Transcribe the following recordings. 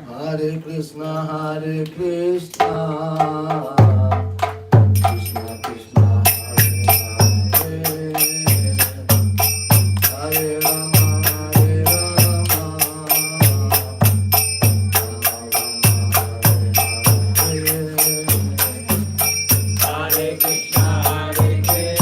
Hare Krishna, Hare Krishna, Krishna Krishna, Hare Hare, Hare Rama, Hare Rama, Hare Krishna, Hare Krishna.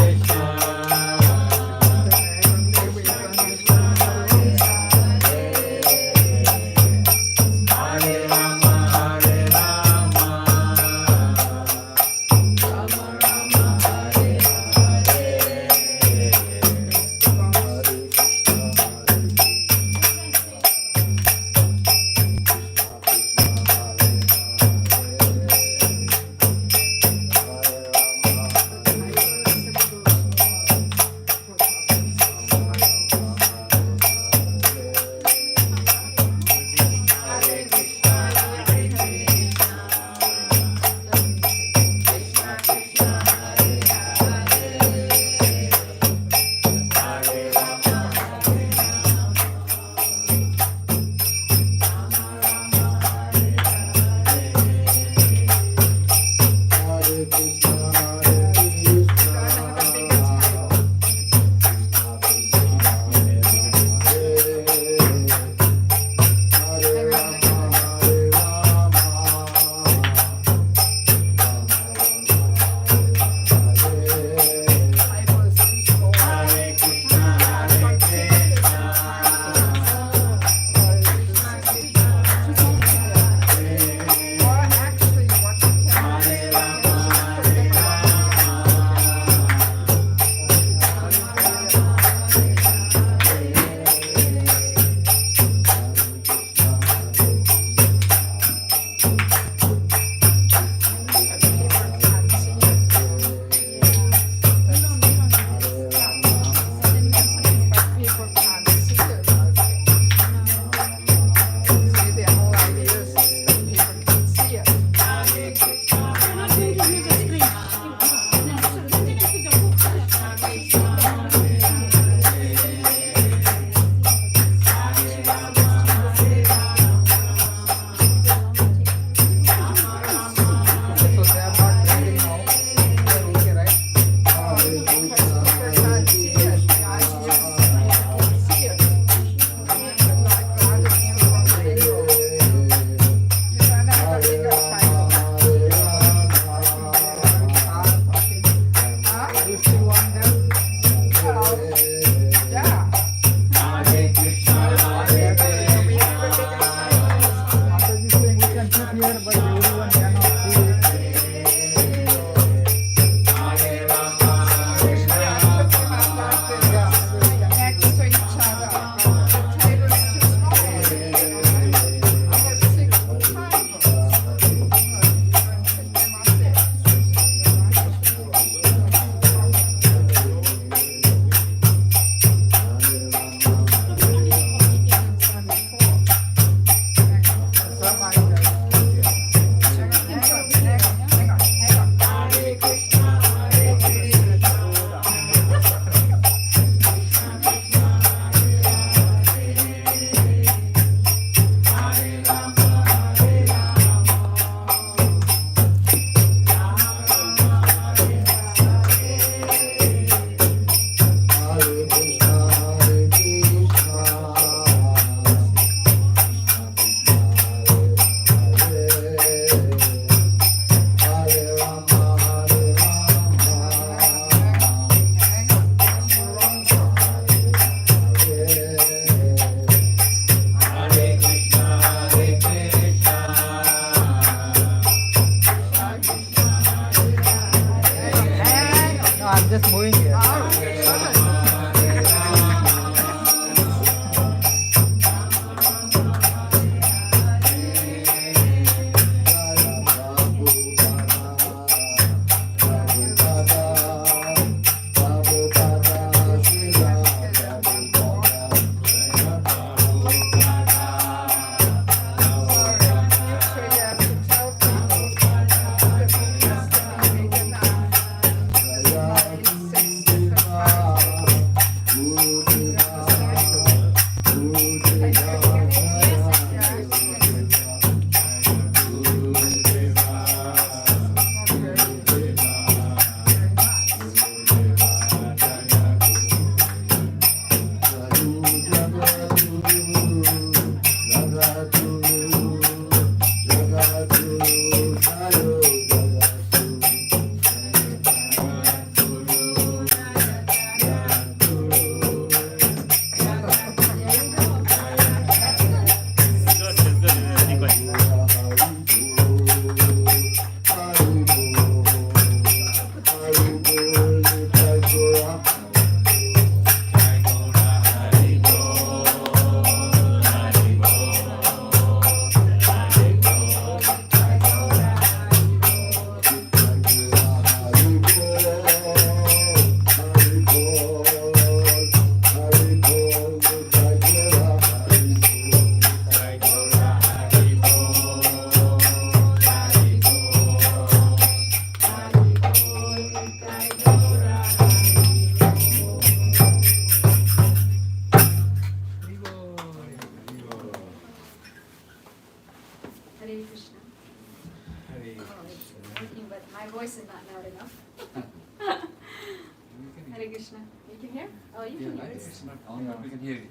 Krishna. You can hear? Oh, you can hear. It's not on, but we can hear you.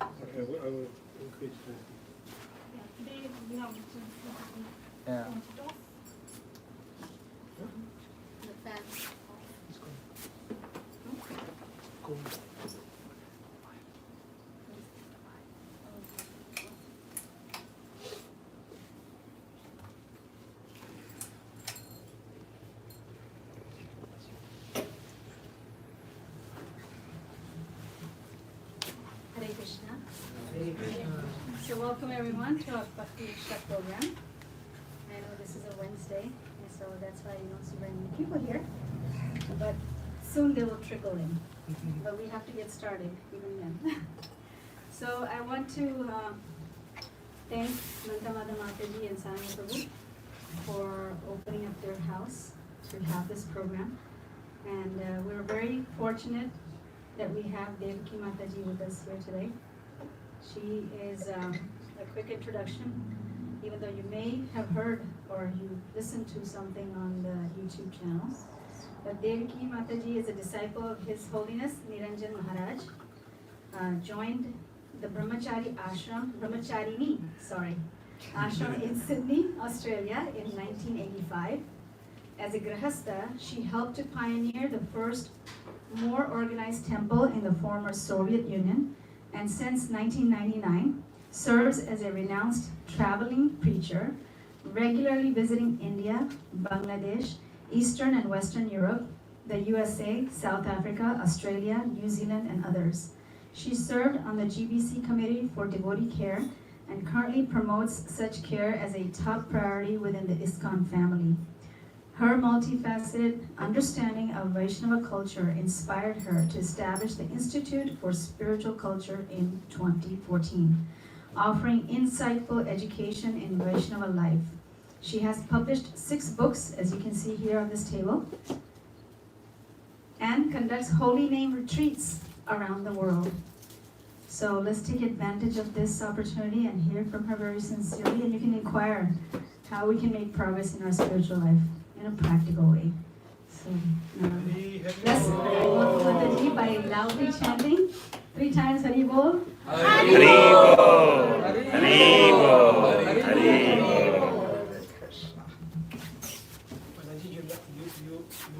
Okay, I will increase the... Yeah, today we have to Yeah. the fan. Cool. Hare Krishna. So welcome everyone to our Bhakti Diksha program. I know this is a Wednesday, and so that's why you don't see very many people here. But soon they will trickle in. But we have to get started even then. So I want to thank Plantation Mataji and Sanya Prabhu for opening up their house to have this program. And we're very fortunate that we have Devaki Mataji with us here today. She is a quick introduction, even though you may have heard or you listened to something on the YouTube channel. But Devaki Mataji is a disciple of His Holiness Niranjan Maharaj, joined the Brahmacharini ashram in Sydney, Australia in 1985. As a grahastha, she helped to pioneer the first more organized temple in the former Soviet Union, and since 1999 serves as a renounced traveling preacher, regularly visiting India, Bangladesh, Eastern and Western Europe, the USA, South Africa, Australia, New Zealand, and others. She served on the GBC Committee for Devotee Care and currently promotes such care as a top priority within the ISKCON family. Her multifaceted understanding of Vaishnava culture inspired her to establish the Institute for Spiritual Culture in 2014, offering insightful education in Vaishnava life. She has published 6 books, as you can see here on this table, and conducts holy name retreats around the world. So let's take advantage of this opportunity and hear from her very sincerely, and you can inquire how we can make progress in our spiritual life in a practical way. So let's welcome Mataji by loudly chanting 3 times Hari Bol. Hari Bol! Hari Bol! Hari Bol! Mataji, you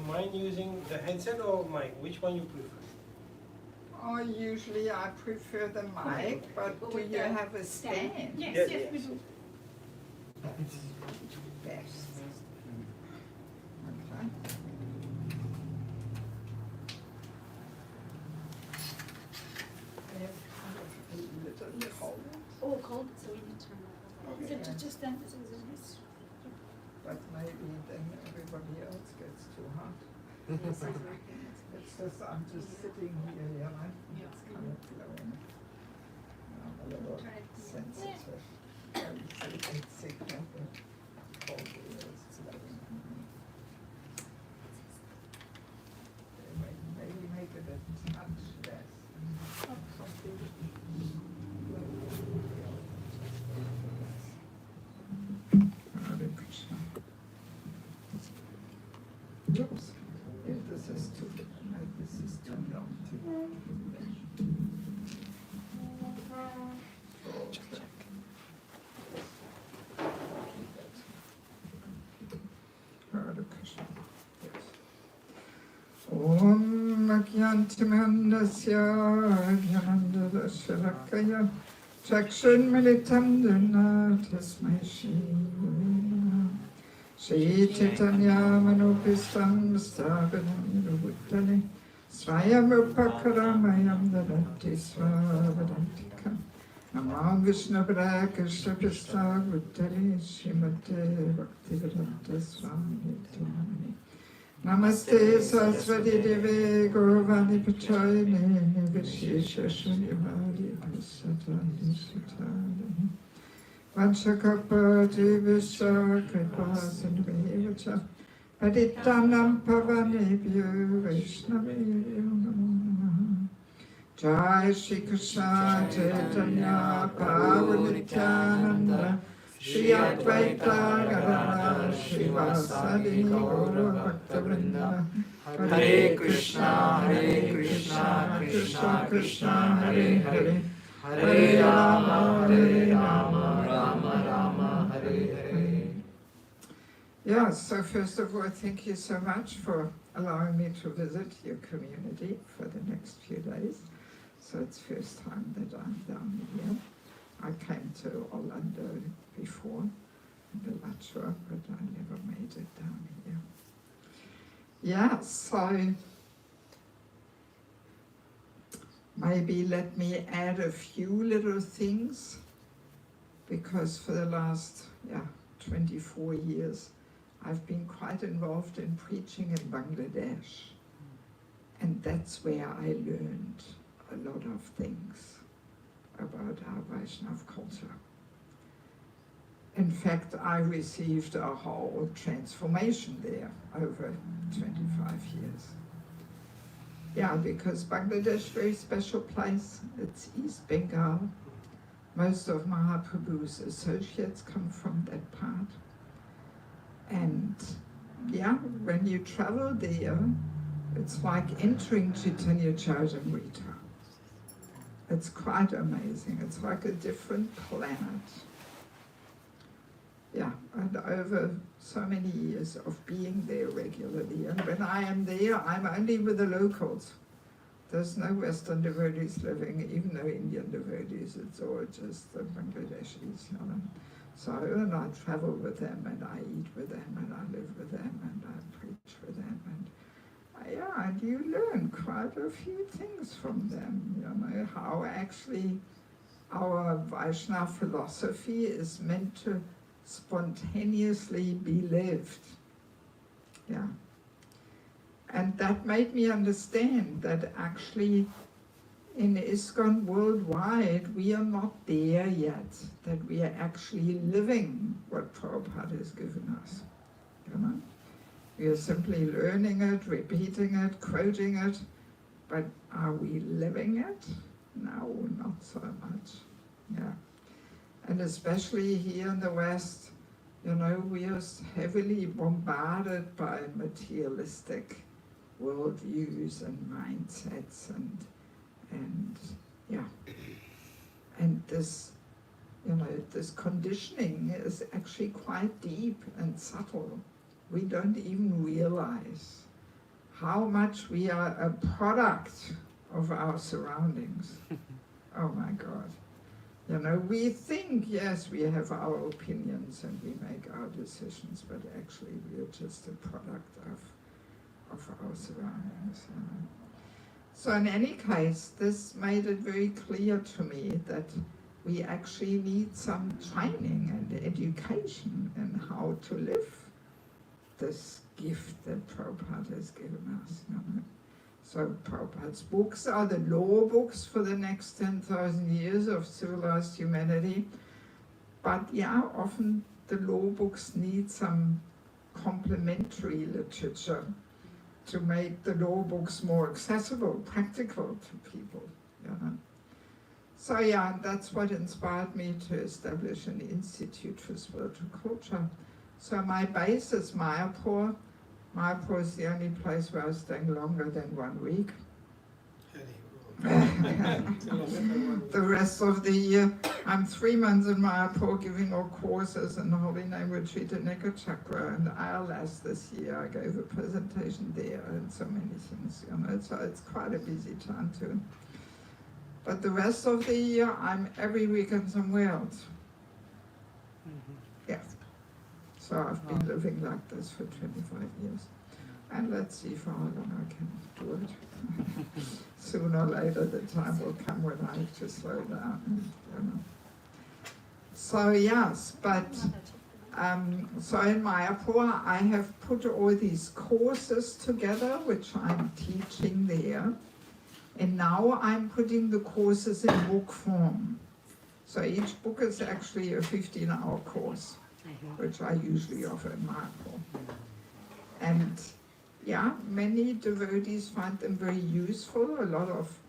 mind using the headset or mic? Which one you prefer? Oh, usually I prefer the mic, but do you have a stand? Yes, we do. Best. Okay. Oh, cold, so we need to turn that off. Just then, But maybe then everybody else gets too hot. It's just, I'm just sitting here, yeah, it's kind of blowing. I'm a little sensitive. Very sick of the cold air is blowing on me. Maybe make it a touch less. Hare Krishna. Oops. If this is too long. Hare Krishna. Om Nagyantimandasya Gyanandadashalakaya Chakshunmilitam Dana Tasmai Shri Shri Chaitanya Manopistam Sthavanam Rubuddhale Swayam Upakaramayam Dadati Swavadantika Namam Vishnapada Krishna Pristha Buddhale Srimate Bhaktivedanta Swami Tumani Namaste Saraswati Deve Gauravani Pachayane Vishesha Shunyavadi Prasatani Sutadani Vanchakapati Vishya Kripa Sindhuvevacha Padittanam Pavanebhyo Vaishnavebhyo Namo Namaha Jai Shri Krishna Chaitanya Pavanityananda Shri Advaita Gadadhara Srivasadi Gaura Bhakta Vrinda Hare Krishna Hare Krishna Krishna, Krishna Krishna, Hare Hare, Hare Rama, Rama Rama, Hare Hare. Yeah, so first of all, thank you so much for allowing me to visit your community for the next few days. So it's first time that I'm down here. I came to Orlando before, in Bellagio, but I never made it down here. Yeah, so maybe let me add a few little things, because for the last 24 years I've been quite involved in preaching in Bangladesh, and that's where I learned a lot of things about our Vaishnav culture. In fact, I received a whole transformation there over 25 years. Yeah, because Bangladesh, very special place. It's East Bengal. Most of Mahaprabhu's associates come from that part. And yeah, when you travel there, it's like entering Chaitanya Charitamrita. It's quite amazing. It's like a different planet. Yeah, and over so many years of being there regularly. And when I am there, I'm only with the locals. There's no Western devotees living, even no Indian devotees. It's all just the Bangladeshis, you know. So, and I travel with them, and I eat with them, and I live with them, and I preach with them, and and you learn quite a few things from them, you know, how actually our Vaishnava philosophy is meant to spontaneously be lived. Yeah. And that made me understand that actually in ISKCON worldwide, we are not there yet, that we are actually living what Prabhupada has given us, you know. We are simply learning it, repeating it, quoting it, but are we living it? No, not so much, yeah. And especially here in the West, you know, we are heavily bombarded by materialistic worldviews and mindsets, and this, you know, this conditioning is actually quite deep and subtle. We don't even realize how much we are a product of our surroundings. Oh my God. You know, we think, yes, we have our opinions and we make our decisions, but actually we are just a product of our surroundings. You know. So in any case, this made it very clear to me that we actually need some training and education in how to live this gift that Prabhupada has given us. You know. So Prabhupada's books are the law books for the next 10,000 years of civilized humanity. But yeah, often the law books need some complementary literature to make the law books more accessible, practical to people, you know. So yeah, that's what inspired me to establish an institute for spiritual culture. So my base is Mayapur. Mayapur is the only place where I was staying longer than 1 week. The rest of the year, I'm 3 months in Mayapur giving all courses in the Holy Name Retreat at Nekachakra and ILS this year. I gave a presentation there and so many things, you know, so it's quite a busy time too. But the rest of the year, I'm every weekend somewhere else. Yeah. So I've been living like this for 25 years. And let's see for how long I can do it. Sooner or later the time will come when I have to slow down, you know. So yes, but so in Mayapur I have put all these courses together which I'm teaching there. And now I'm putting the courses in book form. So each book is actually a 15-hour course, which I usually offer in Mayapur. And yeah, many devotees find them very useful. A lot of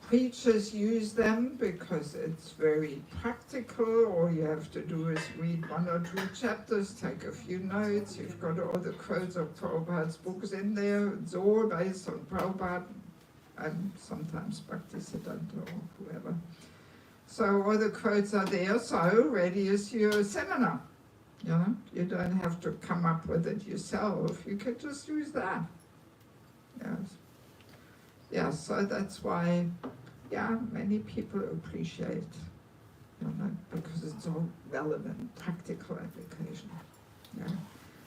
preachers use them because it's very practical. All you have to do is read 1 or 2 chapters, take a few notes. You've got all the quotes of Prabhupada's books in there. It's all based on Prabhupada and sometimes Bhaktisiddhanta or whoever. So all the quotes are there, so ready is your seminar. You know, you don't have to come up with it yourself, you can just use that. Yes. Yeah, so that's why, yeah, many people appreciate, you know, because it's all relevant, practical application. Yeah.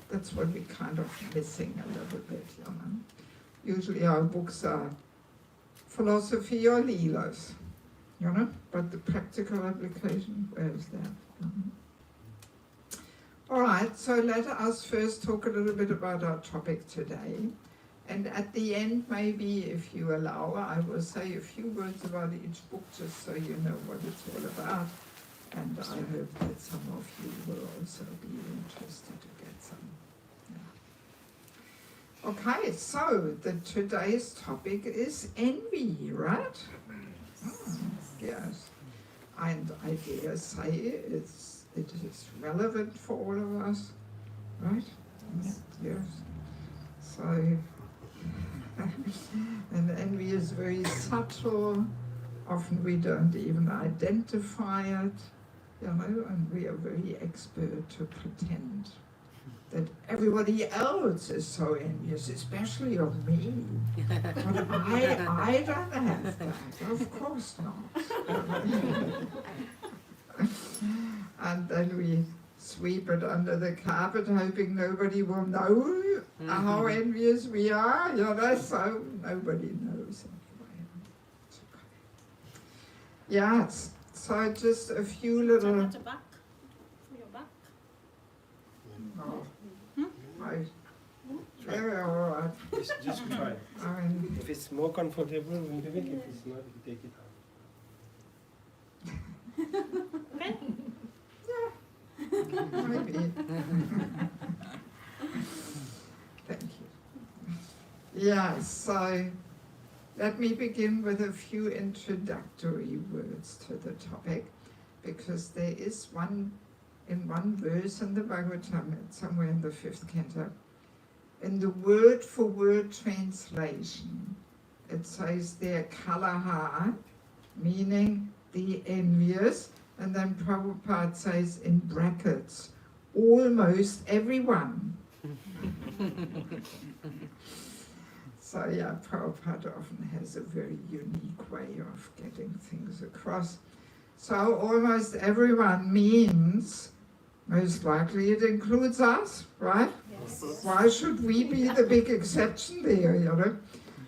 That's what we're kind of missing a little bit, you know. Usually our books are philosophy or leelas, you know, but the practical application, where is that? You know? All right, so let us first talk a little bit about our topic today. And at the end, maybe, if you allow, I will say a few words about each book, just so you know what it's all about. And I hope that some of you will also be interested to get some. Yeah. Okay, so today's topic is envy, right? Yes. And I dare say it is relevant for all of us, right? Yes. So, and envy is very subtle. Often we don't even identify it, you know, and we are very expert to pretend that everybody else is so envious, especially of me. But I don't have that, of course not. And then we sweep it under the carpet, hoping nobody will know how envious we are, you know, so nobody knows anyway. It's okay. Yeah, so just a few little... At the back? For your back? Very all right. Just try. I mean, If it's more comfortable, we'll do it. If it's not, we'll take it out. Okay? maybe. Thank you. Yeah, so let me begin with a few introductory words to the topic, because there is one verse in the Bhagavatam, it's somewhere in the 5th canto, in the word-for-word translation, it says there kalaha, meaning the envious, and then Prabhupada says in brackets, almost everyone. So yeah, Prabhupada often has a very unique way of getting things across. So almost everyone means, most likely it includes us, right? Yes. Why should we be the big exception there, you know?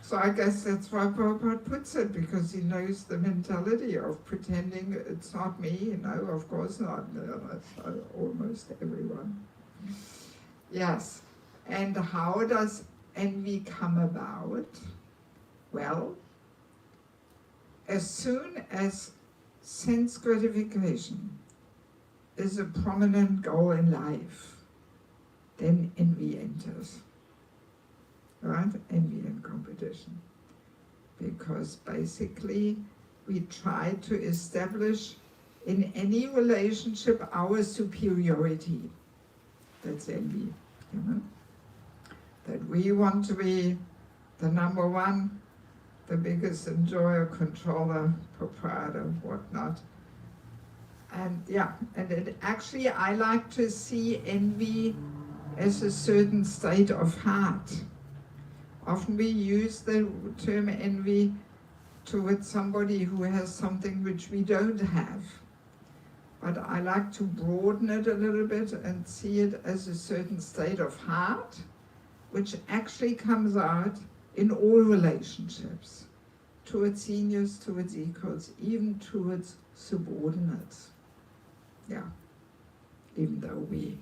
So I guess that's why Prabhupada puts it, because he knows the mentality of pretending it's not me, you know, of course not, you know, so almost everyone. Yes, and how does envy come about? Well, as soon as sense gratification is a prominent goal in life, then envy enters. Right? Envy and competition. Because basically we try to establish in any relationship our superiority. That's envy, you know? That we want to be the number one, the biggest enjoyer, controller, proprietor, whatnot. And yeah, and it actually, I like to see envy as a certain state of heart. Often we use the term envy towards somebody who has something which we don't have. But I like to broaden it a little bit and see it as a certain state of heart, which actually comes out in all relationships, towards seniors, towards equals, even towards subordinates. Yeah, even though we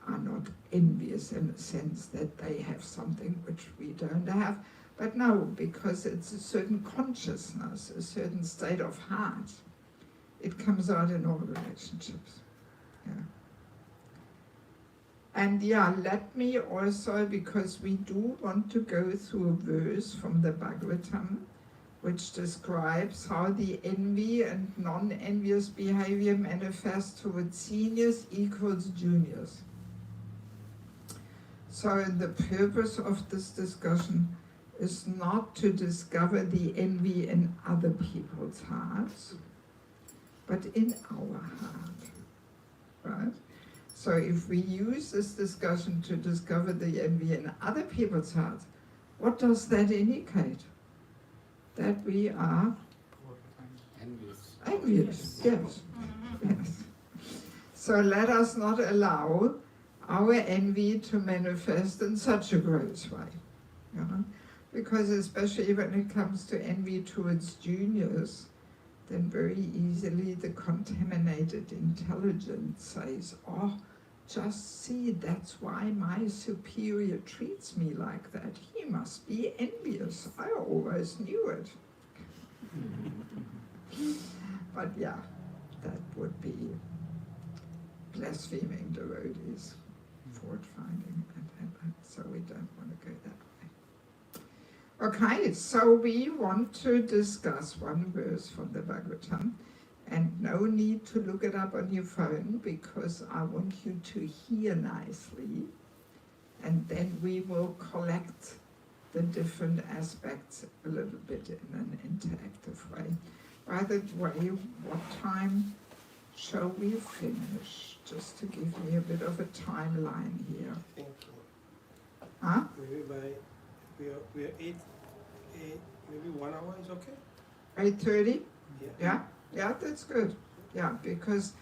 are not envious in the sense that they have something which we don't have, but no, because it's a certain consciousness, a certain state of heart. It comes out in all relationships. Yeah. And yeah, let me also, because we do want to go through a verse from the Bhagavatam, which describes how the envy and non-envious behavior manifests towards seniors equals juniors. So the purpose of this discussion is not to discover the envy in other people's hearts, but in our heart, right? So if we use this discussion to discover the envy in other people's hearts, what does that indicate? That we are envious, yes. Yes. So let us not allow our envy to manifest in such a gross way. You know? Because especially when it comes to envy towards juniors, then very easily the contaminated intelligence says, oh, just see, that's why my superior treats me like that. He must be envious. I always knew it. But yeah, that would be blaspheming devotees, fault finding, and so we don't want to go that way. Okay, so we want to discuss one verse from the Bhagavatam, and no need to look it up on your phone, because I want you to hear nicely, and then we will collect the different aspects a little bit in an interactive way. By the way, what time shall we finish? Just to give me a bit of a timeline here. I think Huh? maybe we are eight, maybe 1 hour is okay? 8:30? Yeah. Yeah, that's good. Yeah, because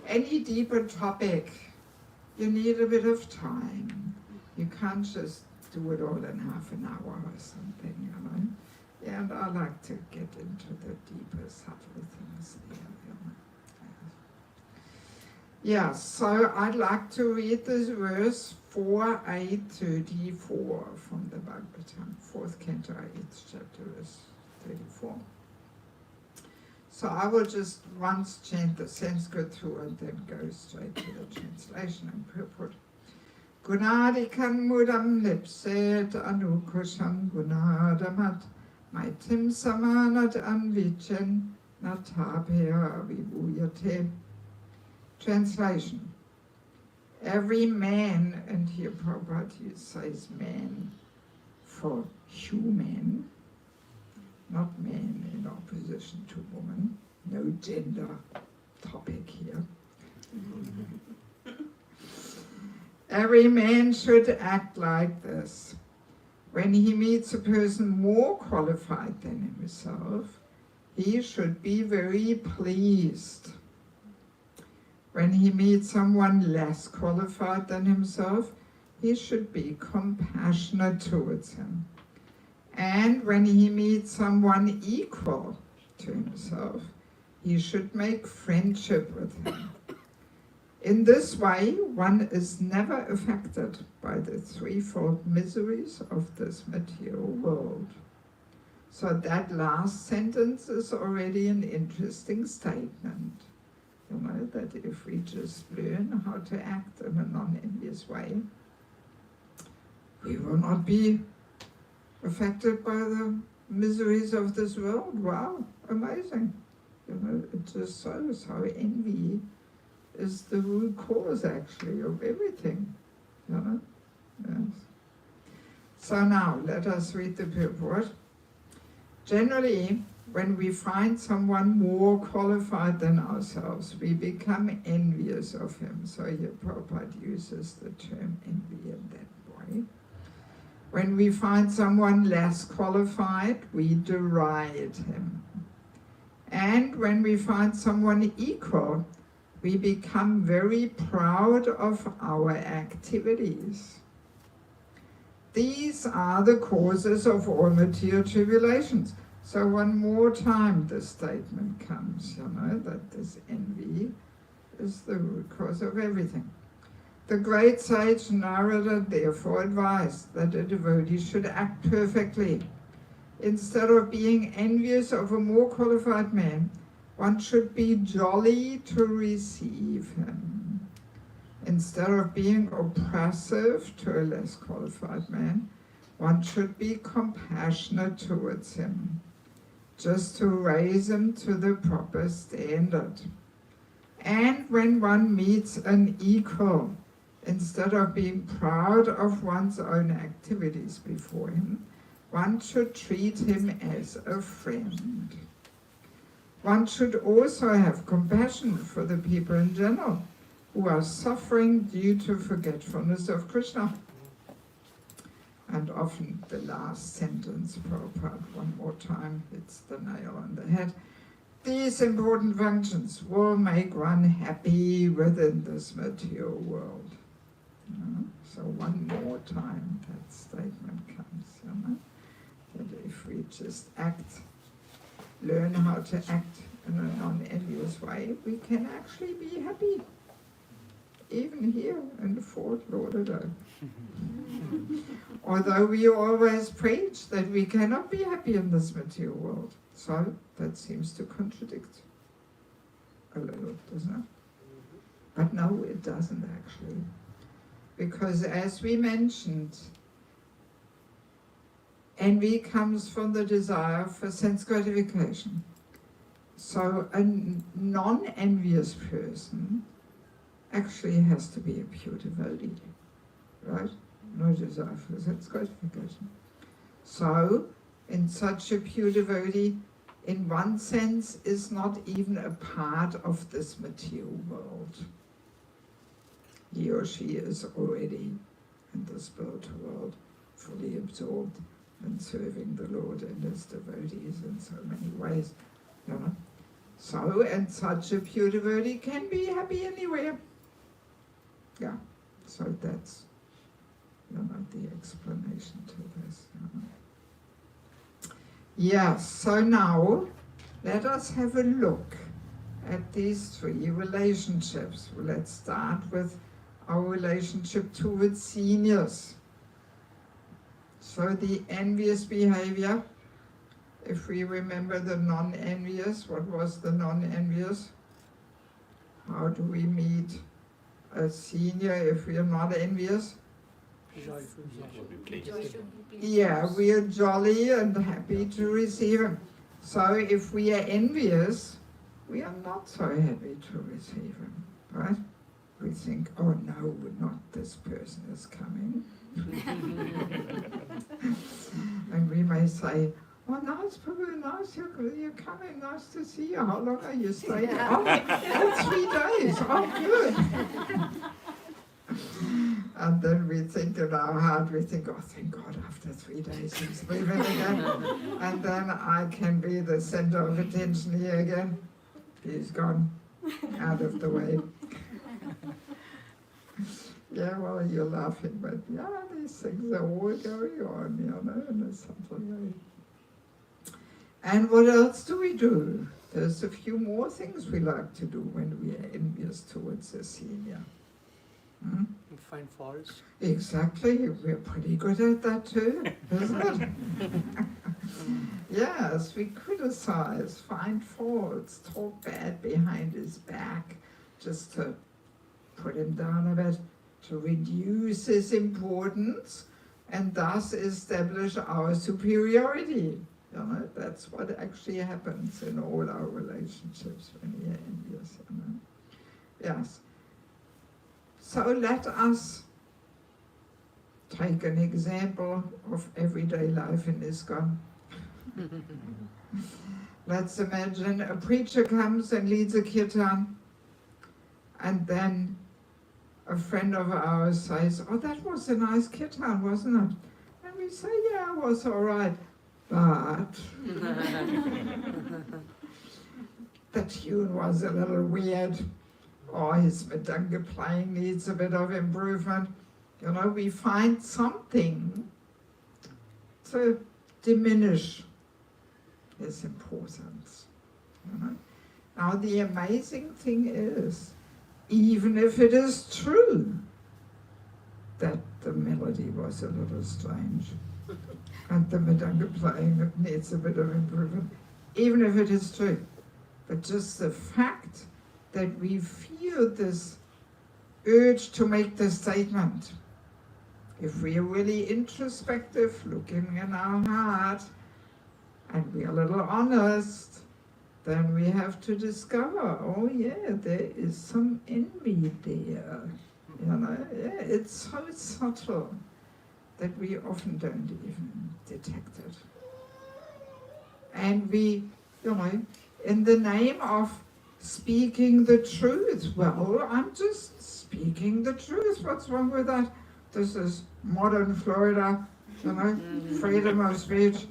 any deeper topic, you need a bit of time. You can't just do it all in half an hour or something, you know. Yeah, and I like to get into the deeper, subtle things there, you know. Yeah, so I'd like to read this verse 4:834 from the Bhagavatam, 4th canto, 8th chapter, verse 34. So I will just once chant the Sanskrit through and then go straight to the translation and purport. Gunadikan mudam lipset anukusham gunadamat maitim samanat anvichen natapya vibhuyate. Translation. Every man, and here Prabhupada says man for human, not man in opposition to woman, no gender topic here. Every man should act like this. When he meets a person more qualified than himself, he should be very pleased. When he meets someone less qualified than himself, he should be compassionate towards him. And when he meets someone equal to himself, he should make friendship with him. In this way, one is never affected by the threefold miseries of this material world. So that last sentence is already an interesting statement. You know, that if we just learn how to act in a non-envious way, we will not be affected by the miseries of this world. Wow, amazing. You know, it just shows how envy is the root cause, actually, of everything. You know? Yes. So now, let us read the purport. Generally, when we find someone more qualified than ourselves, we become envious of him. So here Prabhupada uses the term envy in that way. When we find someone less qualified, we deride him. And when we find someone equal, we become very proud of our activities. These are the causes of all material tribulations. So one more time the statement comes, you know, that this envy is the root cause of everything. The great sage Narada therefore advised that a devotee should act perfectly. Instead of being envious of a more qualified man, one should be jolly to receive him. Instead of being oppressive to a less qualified man, one should be compassionate towards him, just to raise him to the proper standard. And when one meets an equal, instead of being proud of one's own activities before him, one should treat him as a friend. One should also have compassion for the people in general who are suffering due to forgetfulness of Krishna. And often the last sentence, Prabhupada, one more time, hits the nail on the head. These important functions will make one happy within this material world. So one more time that statement comes, that if we just learn how to act in a non-envious way, we can actually be happy. Even here in the Fort Lauderdale. Although we always preach that we cannot be happy in this material world. So that seems to contradict a little, doesn't it? But no, it doesn't actually. Because as we mentioned, envy comes from the desire for sense gratification. So a non-envious person actually has to be a pure devotee, right? No desire for sense gratification. So, in such a pure devotee, in one sense, is not even a part of this material world. He or she is already in the spiritual world, fully absorbed in serving the Lord and his devotees in so many ways. So, and such a pure devotee can be happy anywhere. Yeah, so that's the explanation to this. Yes, so now let us have a look at these three relationships. Let's start with our relationship towards seniors. So the envious behavior, if we remember the non-envious, what was the non-envious? How do we meet a senior if we are not envious? Yeah, we are jolly and happy to receive him. So if we are envious, we are not so happy to receive him, right? We think, oh no, not this person is coming. And we may say, oh, nice, Prabhu, nice, you're coming, nice to see you. How long are you staying? Oh, 3 days, oh good. And then we think in our heart, we think, oh, thank God, after 3 days he's leaving again. And then I can be the center of attention here again. He's gone, out of the way. Yeah, well, you're laughing, but yeah, these things are all going on, in a subtle way. And what else do we do? There's a few more things we like to do when we are envious towards a senior. Find faults. Exactly, we're pretty good at that too, isn't it? Yes, we criticize, find faults, talk bad behind his back, just to put him down a bit, to reduce his importance, and thus establish our superiority. That's what actually happens in all our relationships when we are envious. Yes. So let us take an example of everyday life in ISKCON. Let's imagine a preacher comes and leads a kirtan, and then a friend of ours says, oh, that was a nice kirtan, wasn't it? And we say, yeah, it was all right, but the tune was a little weird. Or his Madanga playing needs a bit of improvement. We find something to diminish his importance. Now the amazing thing is, even if it is true that the melody was a little strange and the Madanga playing needs a bit of improvement, even if it is true, but just the fact that we feel this urge to make the statement. If we are really introspective, looking in our heart, and we are a little honest, then we have to discover, oh yeah, there is some envy there. Yeah, it's so subtle. that we often don't even detect it. And we, in the name of speaking the truth, well, I'm just speaking the truth. What's wrong with that? This is modern Florida, freedom of speech.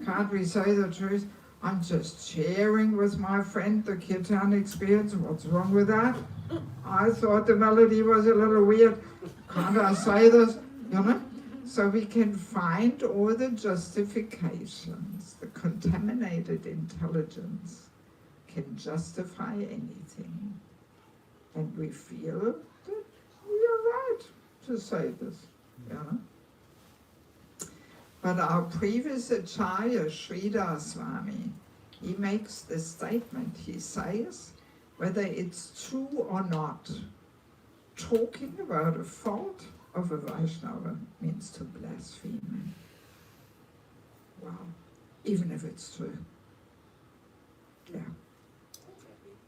Can't we say the truth? I'm just sharing with my friend the kirtan experience. What's wrong with that? I thought the melody was a little weird. Can't I say this? So we can find all the justifications. The contaminated intelligence can justify anything. And we feel that we are right to say this. But our previous Acharya, Sridhar Swami, he makes this statement. He says, whether it's true or not, talking about a fault of a Vaishnava means to blaspheme. Wow. Even if it's true. Yeah.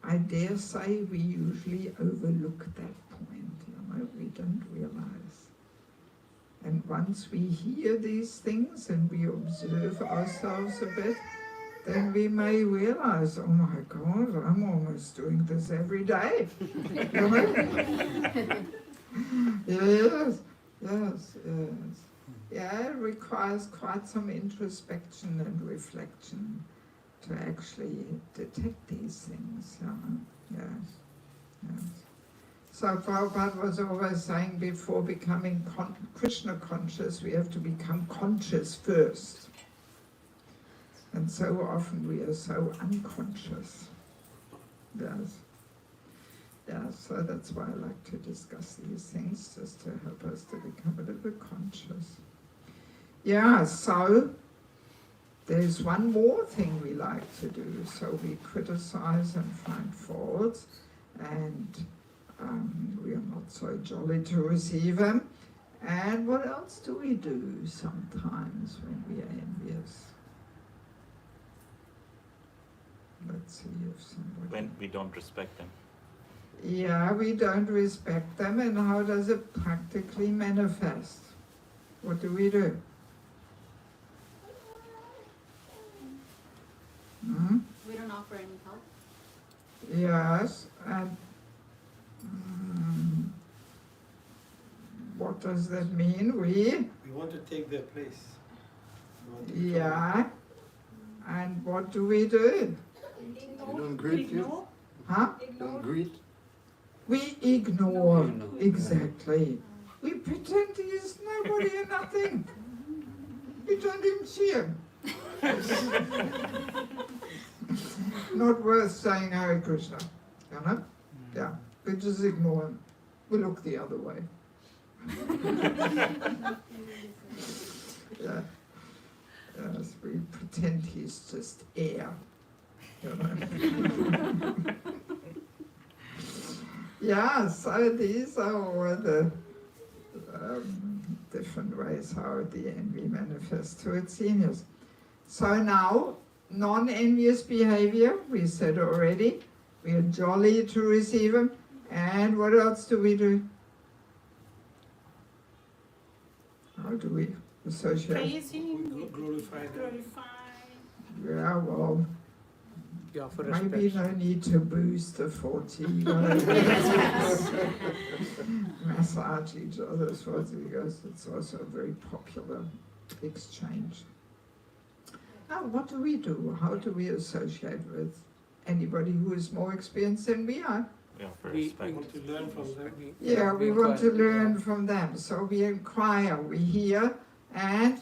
I dare say we usually overlook that point, we don't realize. And once we hear these things and we observe ourselves a bit, then we may realize, oh my God, I'm almost doing this every day. Yes. Yeah, it requires quite some introspection and reflection to actually detect these things. Yes. So Prabhupada was always saying before becoming Krishna conscious, we have to become conscious first. And so often we are so unconscious. Yes. Yeah, so that's why I like to discuss these things, just to help us to become a little bit conscious. Yeah, so there's one more thing we like to do. So we criticize and find faults, and we are not so jolly to receive them. And what else do we do sometimes when we are envious? Let's see if somebody... When we don't respect them. Yeah, we don't respect them, and how does it practically manifest? What do we do? We don't offer any help. Yes, and what does that mean? We want to take their place. Yeah, and what do we do? You don't greet you? Huh? Don't greet? We ignore, exactly. We pretend he is nobody and nothing. We don't even see him. Not worth saying Hare Krishna, Yeah, we just ignore him. We look the other way. Yeah. Yes, we pretend he's just air. Yeah, so these are all the different ways how the envy manifests to its seniors. So now, non-envious behavior, we said already, we are jolly to receive them, and what else do we do? How do we associate? Praising, Glorify them. Yeah, well, You offer maybe respect. no need to boost the 40, massage each other's 40, because it's also a very popular exchange. Now, what do we do? How do we associate with anybody who is more experienced than we are? We offer We respect. want to learn from them. Yeah, we want to inquire. learn from them. So we inquire, we hear, and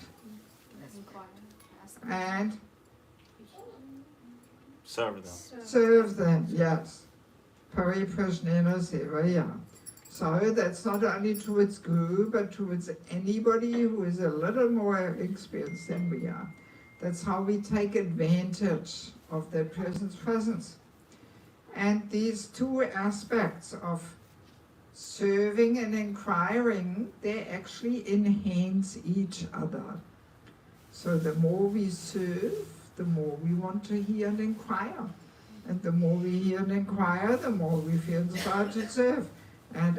Serve them. serve them, yes. Pariprajnena sevaya. So that's not only towards Guru, but towards anybody who is a little more experienced than we are. That's how we take advantage of that person's presence. And these two aspects of serving and inquiring, they actually enhance each other. So the more we serve, the more we want to hear and inquire. And the more we hear and inquire, the more we feel inspired to serve. And,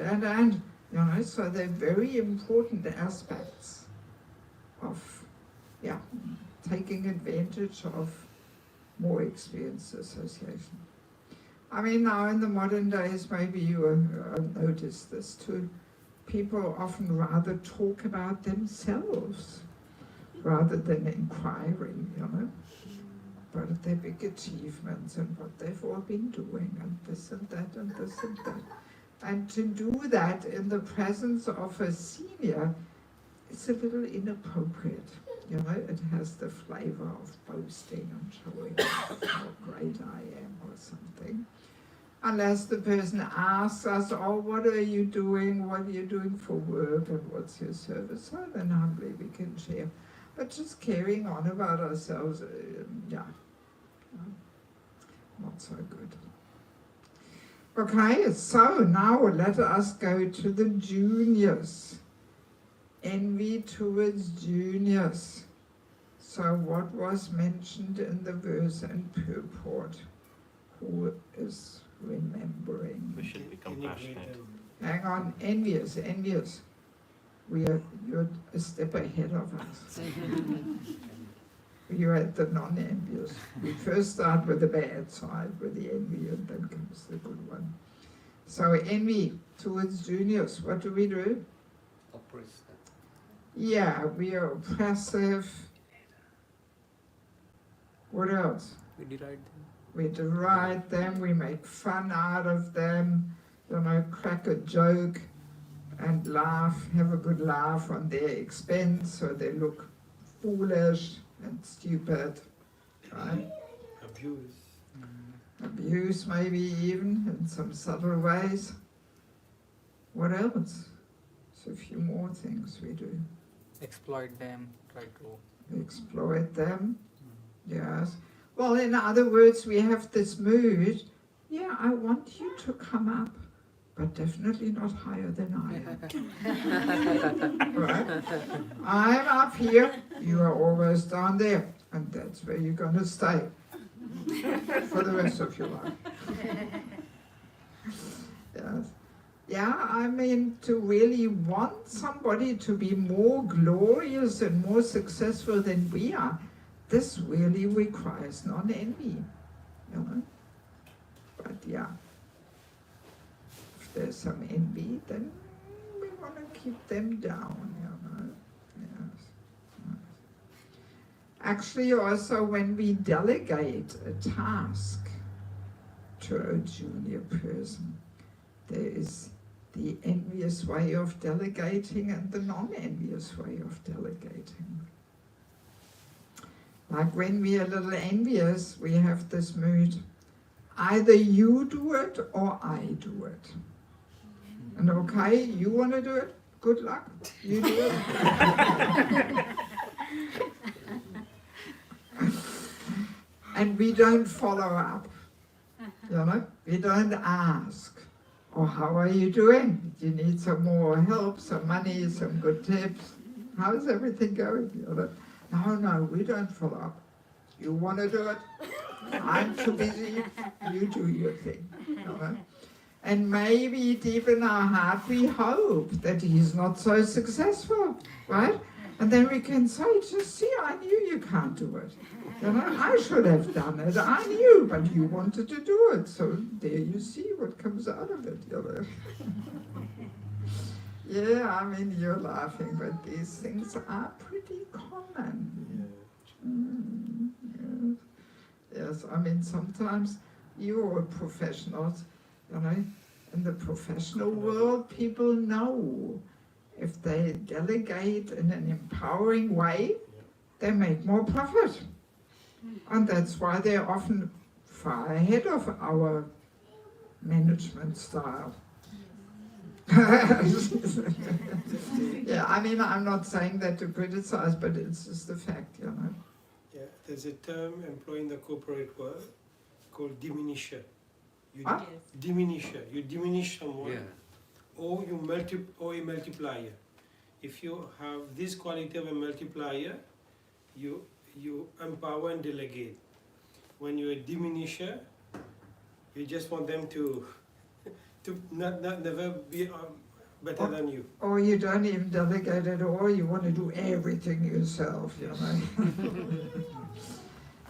so they're very important aspects of, yeah, taking advantage of more experienced association. I mean, now in the modern days, maybe you have noticed this too. People often rather talk about themselves rather than inquiring, you know, about their big achievements and what they've all been doing and this and that and this and that. And to do that in the presence of a senior, it's a little inappropriate. You know, it has the flavor of boasting and showing how great I am or something. Unless the person asks us, oh, what are you doing? What are you doing for work? And what's your service? So then humbly we can share. But just carrying on about ourselves, not so good. Okay, so now let us go to the juniors. Envy towards juniors. So what was mentioned in the verse and purport? Who is remembering? We should be compassionate. Hang on, envious. You're a step ahead of us. You're at the non-envious. We first start with the bad side, with the envy, and then comes the good one. So envy towards juniors, what do we do? Oppress them. Yeah, we are oppressive. What else? We deride them. We deride them, we make fun out of them, you know, crack a joke and laugh, have a good laugh on their expense so they look foolish and stupid, right? Abuse maybe even in some subtle ways. What else? So a few more things we do. Exploit them, try to. Exploit them, yes. Well, in other words, we have this mood, yeah, I want you to come up, but definitely not higher than I am. Right? I'm up here, you are always down there, and that's where you're going to stay for the rest of your life. Yes. Yeah, I mean, to really want somebody to be more glorious and more successful than we are, this really requires non-envy, you know. But yeah, if there's some envy, then we want to keep them down, you know. Yes. Actually, also when we delegate a task to a junior person, there is the envious way of delegating and the non-envious way of delegating. Like when we are a little envious, we have this mood, either you do it or I do it. And okay, you want to do it? Good luck, you do it. And we don't follow up, you know, we don't ask. Oh, how are you doing? Do you need some more help, some money, some good tips? How's everything going? You know? No, we don't follow up. You want to do it? I'm too busy. You do your thing. You know? And maybe deep in our heart we hope that he's not so successful, right? And then we can say, just see, I knew you can't do it. You know, I should have done it. I knew, but you wanted to do it. So there you see what comes out of it, you know. Yeah, I mean, you're laughing, but these things are pretty common. Yes, I mean, sometimes you're professionals, you know, in the professional world, people know if they delegate in an empowering way, they make more profit. And that's why they're often far ahead of our management style. Yeah, I mean, I'm not saying that to criticize, but it's just a fact, you know. Yeah, there's a term employed in the corporate world called diminisher. What? Diminisher. You diminish someone, Yeah. or a multiplier. If you have this quality of a multiplier, you empower and delegate. When you're a diminisher, you just want them to never be better than you. Or you don't even delegate at all, you want to do everything yourself, you know.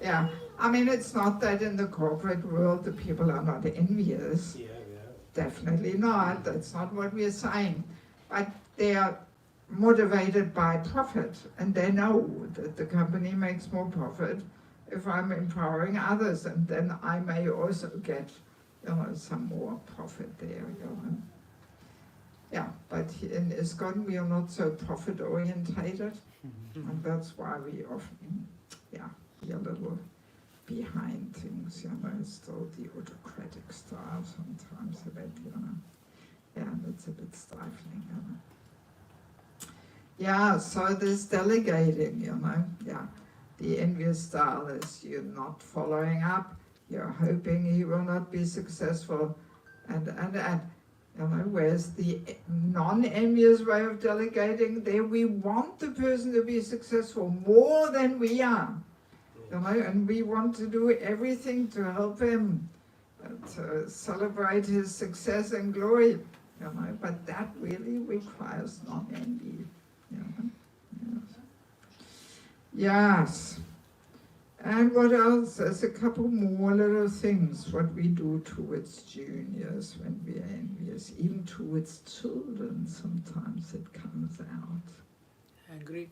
Yeah, I mean, it's not that in the corporate world the people are not envious. Yeah. Definitely not, that's not what we're saying. But they are motivated by profit, and they know that the company makes more profit if I'm empowering others, and then I may also get, you know, some more profit there, you know. Yeah, but in ISKCON we are not so profit orientated, and that's why we often, yeah, be a little behind things, you know, still the autocratic style sometimes a bit, you know. Yeah, that's a bit stifling, you know. Yeah, so this delegating, you know, yeah. The envious style is you're not following up, you're hoping he will not be successful, and you know, whereas the non-envious way of delegating, there we want the person to be successful more than we are, you know, and we want to do everything to help him, to celebrate his success and glory, you know, but that really requires non-envy, you know. Yes. And what else? There's a couple more little things what we do towards juniors when we are envious. Even towards children sometimes it comes out. Agree.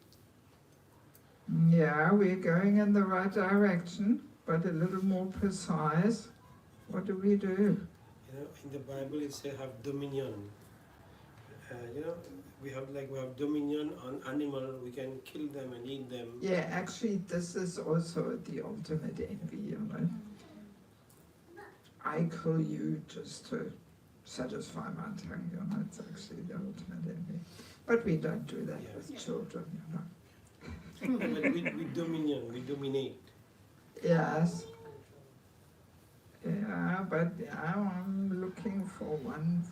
Yeah, we're going in the right direction, but a little more precise. What do we do? You know, in the Bible it says have dominion. You know, we have dominion on animal. We can kill them and eat them. Yeah, actually, this is also the ultimate envy, you know. I kill you just to satisfy my tongue, you know. It's actually the ultimate envy. But we don't do that with children, you know. But with dominion, we dominate. Yes. Yeah, but I'm looking for one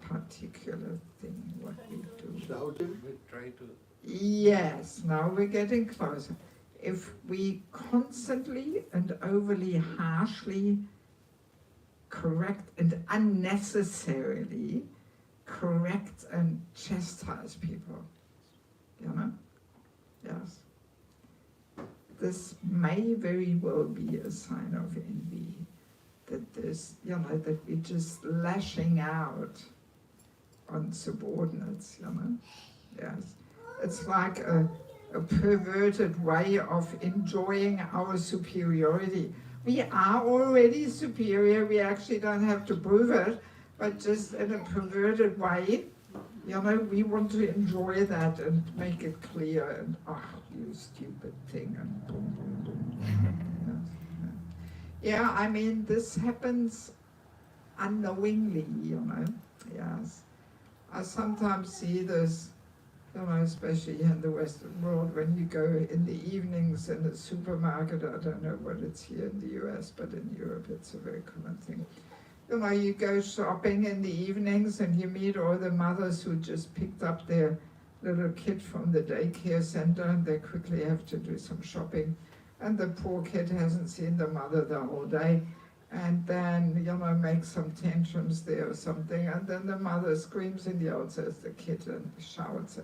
particular thing what we do. Shouting, we try to. Yes, now we're getting closer. If we constantly and overly harshly correct and unnecessarily correct and chastise people, you know, yes. This may very well be a sign of envy, that there's, you know, that we're just lashing out on subordinates, you know, yes. It's like a perverted way of enjoying our superiority. We are already superior, we actually don't have to prove it, but just in a perverted way, you know, we want to enjoy that and make it clear and, oh, you stupid thing, and boom, boom, boom. Yes. Yeah, I mean, this happens unknowingly, you know, yes. I sometimes see this, you know, especially in the Western world, when you go in the evenings in a supermarket. I don't know what it's here in the US, but in Europe it's a very common thing. You know, you go shopping in the evenings and you meet all the mothers who just picked up their little kid from the daycare center, and they quickly have to do some shopping. And the poor kid hasn't seen the mother the whole day. And then, you know, makes some tantrums there or something, and then the mother screams and yells at the kid and shouts,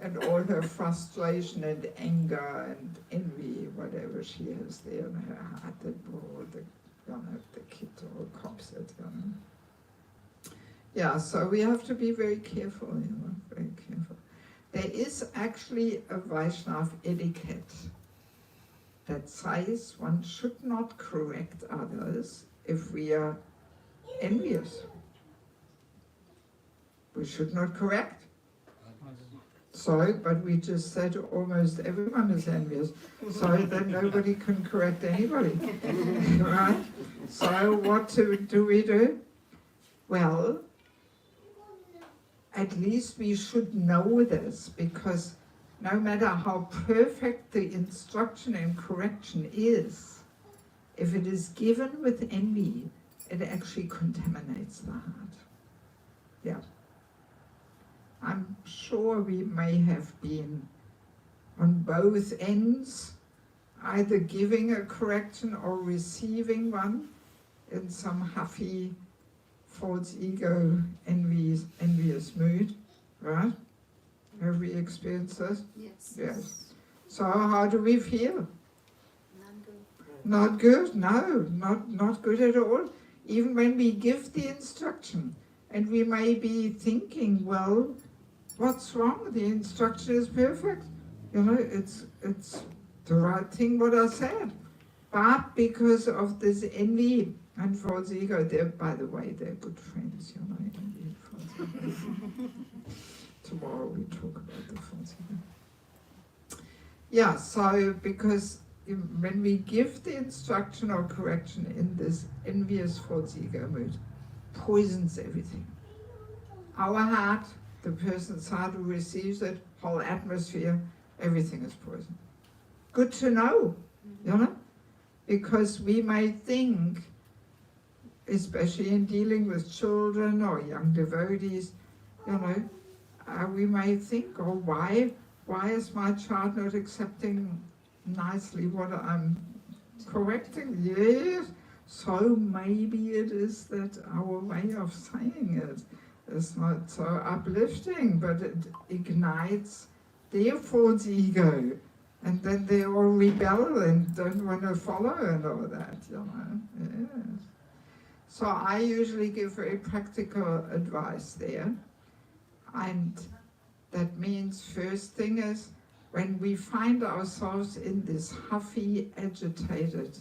and all her frustration and anger and envy, whatever she has there in her heart, that brought the, you know, the kid all cops it, you know. Yeah, so we have to be very careful, you know, very careful. There is actually a Vaishnav etiquette that says one should not correct others if we are envious. We should not correct. So, but we just said almost everyone is envious, so that nobody can correct anybody, right? So what do we do? Well, at least we should know this, because no matter how perfect the instruction and correction is, if it is given with envy, it actually contaminates the heart. Yeah. I'm sure we may have been on both ends, either giving a correction or receiving one in some huffy false ego, envious mood, right? Have we experienced this? Yes. Yes. So how do we feel? Not good. Not good? No, not good at all. Even when we give the instruction, and we may be thinking, well, what's wrong? The instruction is perfect. You know, it's the right thing what I said. But because of this envy and false ego, by the way, they're good friends, you know, envy and false ego. Tomorrow we talk about the false ego. Yeah, so because when we give the instruction or correction in this envious false ego mood, poisons everything. Our heart, the person's heart who receives it, whole atmosphere, everything is poisoned. Good to know, you know, because we may think, especially in dealing with children or young devotees, you know, we may think, oh, why is my child not accepting nicely what I'm correcting? Yes, so maybe it is that our way of saying it is not so uplifting, but it ignites their false ego, and then they all rebel and don't want to follow and all that, you know. Yes. So I usually give very practical advice there. And that means first thing is, when we find ourselves in this huffy, agitated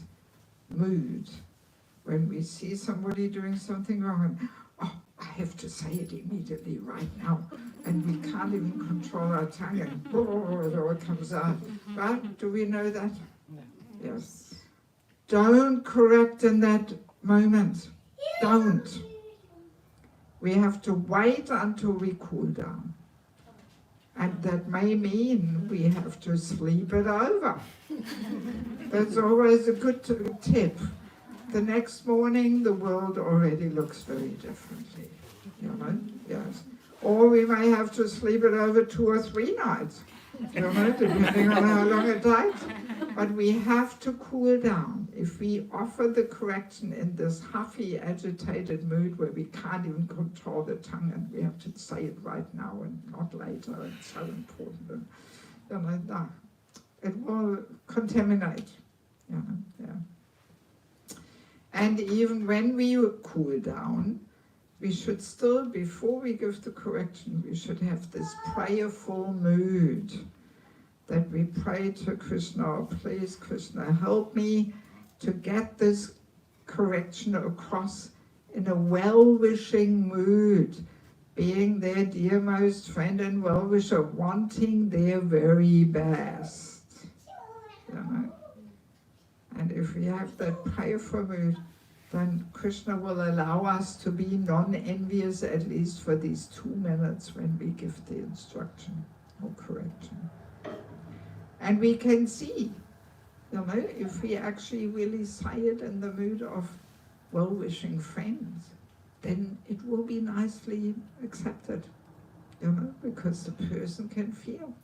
mood, when we see somebody doing something wrong, and, oh, I have to say it immediately right now, and we can't even control our tongue, and it all comes out. Right? Do we know that? Yes. Don't correct in that moment. Don't. We have to wait until we cool down. And that may mean we have to sleep it over. That's always a good tip. The next morning, the world already looks very differently, you know, yes. Or we may have to sleep it over 2 or 3 nights, you know, depending on how long it takes. But we have to cool down. If we offer the correction in this huffy, agitated mood where we can't even control the tongue and we have to say it right now and not later, and so important, and, you know, no, it will contaminate, you know, yeah. And even when we cool down, we should still, before we give the correction, we should have this prayerful mood that we pray to Krishna, oh, please Krishna, help me to get this correction across in a well-wishing mood, being their dearmost friend and well-wisher, wanting their very best, you know. And if we have that prayerful mood, then Krishna will allow us to be non-envious, at least for these 2 minutes when we give the instruction or correction. And we can see, you know, if we actually really say it in the mood of well-wishing friends, then it will be nicely accepted, you know, because the person can feel.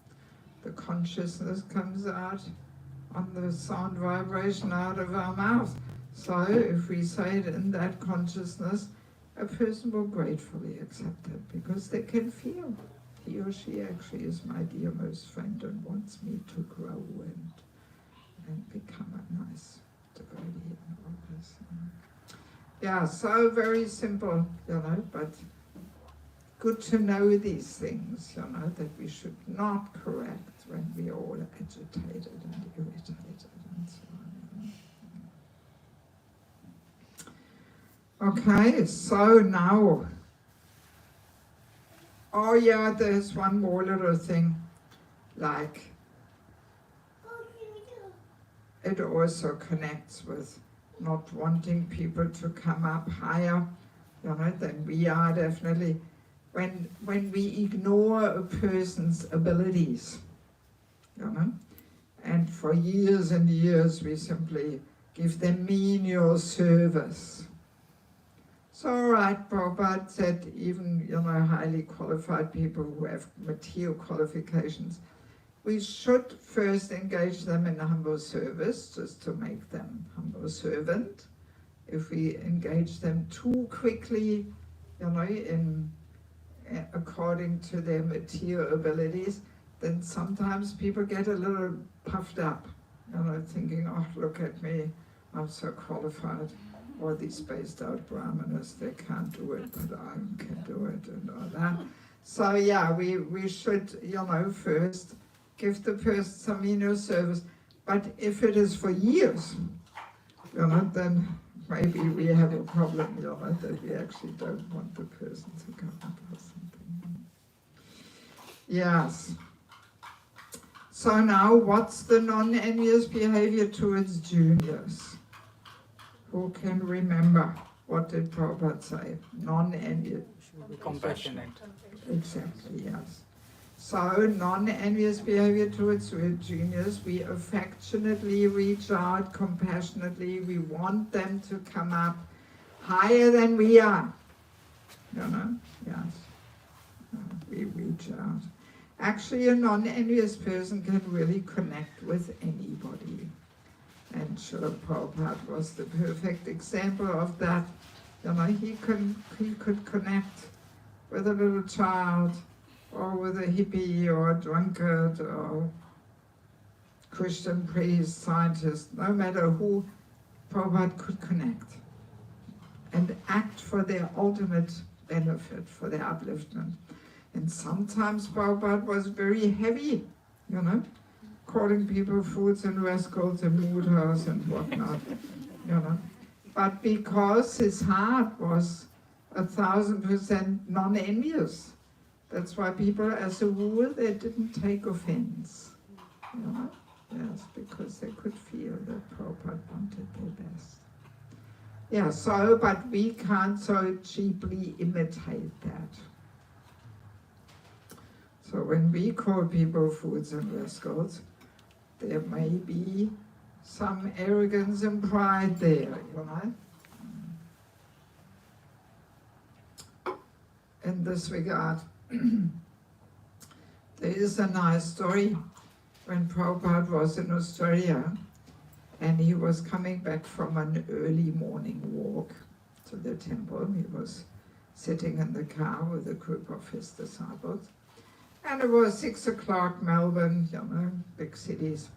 The consciousness comes out on the sound vibration out of our mouth. So if we say it in that consciousness, a person will gratefully accept it because they can feel he or she actually is my dearmost friend and wants me to grow and become a nice devotee and all this. Yeah, so very simple, you know, but good to know these things, you know, that we should not correct when we are all agitated and irritated and so on. Okay, so now, oh yeah, there's one more little thing, like it also connects with not wanting people to come up higher, you know, than we are definitely. When we ignore a person's abilities, you know, and for years and years we simply give them menial service. So right, Prabhupada said even, you know, highly qualified people who have material qualifications, we should first engage them in humble service, just to make them humble servant. If we engage them too quickly, in according to their material abilities, then sometimes people get a little puffed up, thinking, oh, look at me, I'm so qualified. All these spaced out brahmanas, they can't do it, but I can do it, and all that. So yeah, we should, first give the person some service. But if it is for years, then maybe we have a problem, that we actually don't want the person to come up with something. Yes. So now, what's the non-envious behavior towards juniors? Who can remember? What did Prabhupada say? Non-envious. Should be compassionate. Exactly, yes. So, non-envious behavior towards juniors, we affectionately reach out, compassionately, we want them to come up higher than we are. Yes. We reach out. Actually, a non-envious person can really connect with anybody. And Srila Prabhupada was the perfect example of that. He could connect with a little child, or with a hippie, or a drunkard, or Christian priest, scientist, no matter who, Prabhupada could connect and act for their ultimate benefit, for their upliftment. And sometimes Prabhupada was very heavy, calling people fools and rascals and mudras and whatnot, But because his heart was 1,000% non-envious, that's why people, as a rule, they didn't take offense. Yes, because they could feel that Prabhupada wanted their best. Yeah, so, but we can't so cheaply imitate that. So when we call people fools and rascals, there may be some arrogance and pride there, In this regard, there is a nice story when Prabhupada was in Australia and he was coming back from an early morning walk to the temple. He was sitting in the car with a group of his disciples. And it was 6 o'clock, Melbourne, big cities.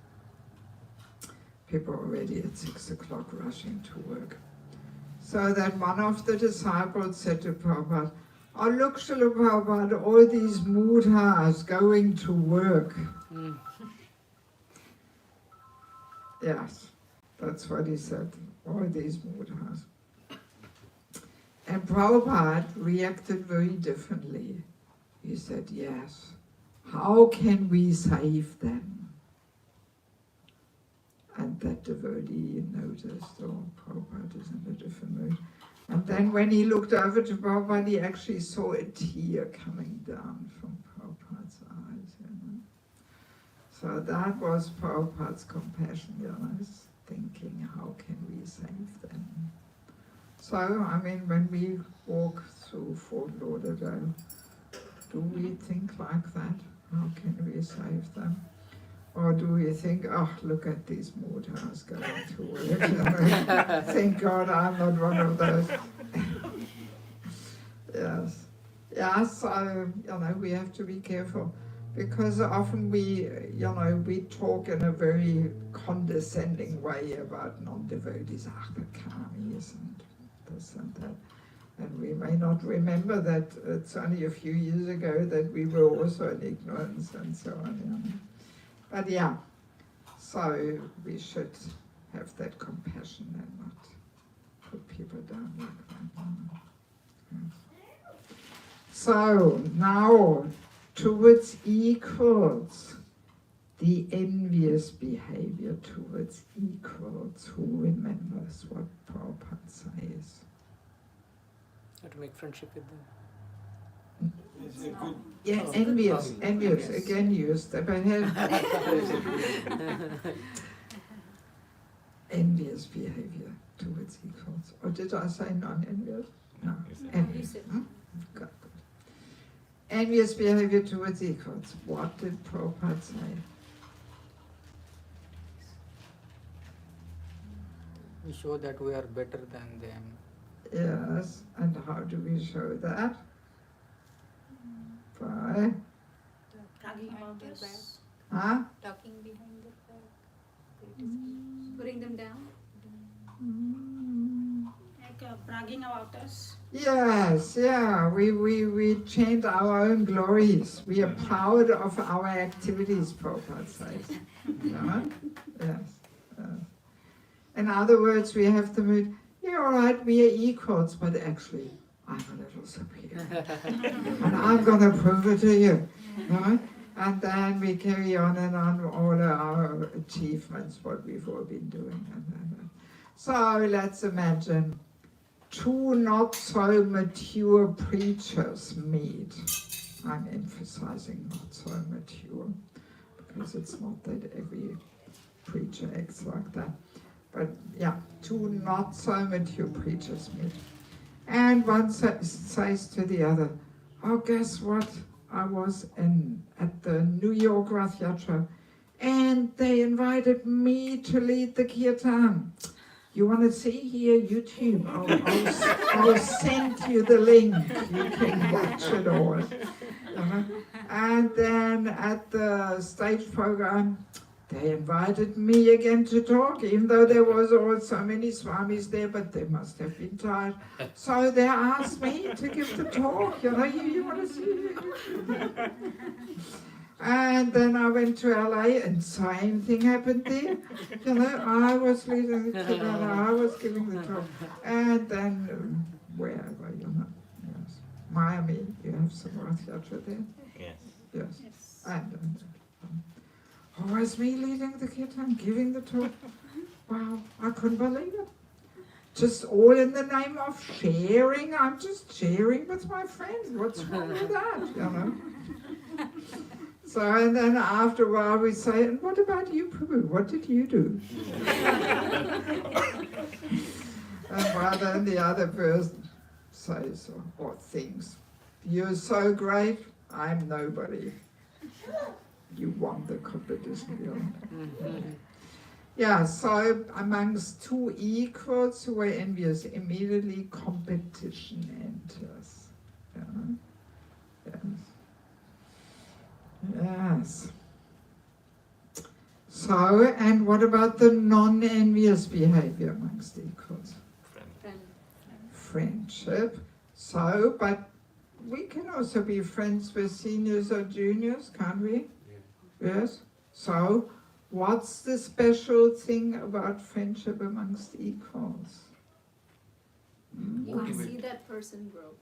People already at 6 o'clock rushing to work. So that one of the disciples said to Prabhupada, oh, look, Srila Prabhupada, all these mudras going to work. Yes, that's what he said, all these mudras. And Prabhupada reacted very differently. He said, yes, how can we save them? And that devotee noticed, oh, Prabhupada is in a different mood. And then when he looked over to Prabhupada, he actually saw a tear coming down from Prabhupada's eyes. So that was Prabhupada's compassion, thinking, how can we save them? So, when we walk through Fort Lauderdale, do we think like that? How can we save them? Or do we think, oh, look at these mudras going to work. Thank God I'm not one of those. Yes. Yeah, so, we have to be careful. Because often we talk in a very condescending way about non-devotees, the karmis and this and that. And we may not remember that it's only a few years ago that we were also in ignorance and so on. But yeah, so we should have that compassion and not put people down like that. Yes. So now, towards equals, the envious behavior towards equals. Who remembers what Prabhupada says? How to make friendship with them. It's a good. Yeah, envious. Again, you step ahead. Envious behavior towards equals. Or did I say non-envious? No, envious. Good. Envious behavior towards equals. What did Prabhupada say? We show that we are better than them. Yes, and how do we show that? By, Talking about their back. huh? Talking behind their back. Putting them down. Like bragging about us. Yes, yeah, we chant our own glories. We are proud of our activities, Prabhupada says. Yeah? Yes, yes. In other words, we have to meet, yeah, all right, we are equals, but actually, I'm a little superior. And I'm going to prove it to you. Right? And then we carry on and on all our achievements, what we've all been doing. And. So let's imagine two not so mature preachers meet. I'm emphasizing not so mature, because it's not that every preacher acts like that. But yeah, two not so mature preachers meet. And one says to the other, oh, guess what? I was at the New York Rath Yatra, and they invited me to lead the kirtan. You want to see here, YouTube? I'll send you the link. You can watch it all. And then at the stage program, they invited me again to talk, even though there was so many swamis there, but they must have been tired. So they asked me to give the talk. You want to see? And then I went to LA, and same thing happened there. I was leading the kirtan, I was giving the talk. And then wherever, yes. Miami, you have some Rath Yatra there? Yes. Yes. And was me leading the kirtan, giving the talk. Wow, I couldn't believe it. Just all in the name of sharing. I'm just sharing with my friends. What's wrong with that, So, and then after a while we say, and what about you, Prabhu? What did you do? And while then the other person says or thinks, you're so great, I'm nobody. You won the competition. Yeah, so amongst two equals who were envious, immediately competition enters. Yeah. Yes. So, and what about the non-envious behavior amongst equals? Friendship. So, but we can also be friends with seniors or juniors, can't we? Yes. So, what's the special thing about friendship amongst equals? You can see that person grow.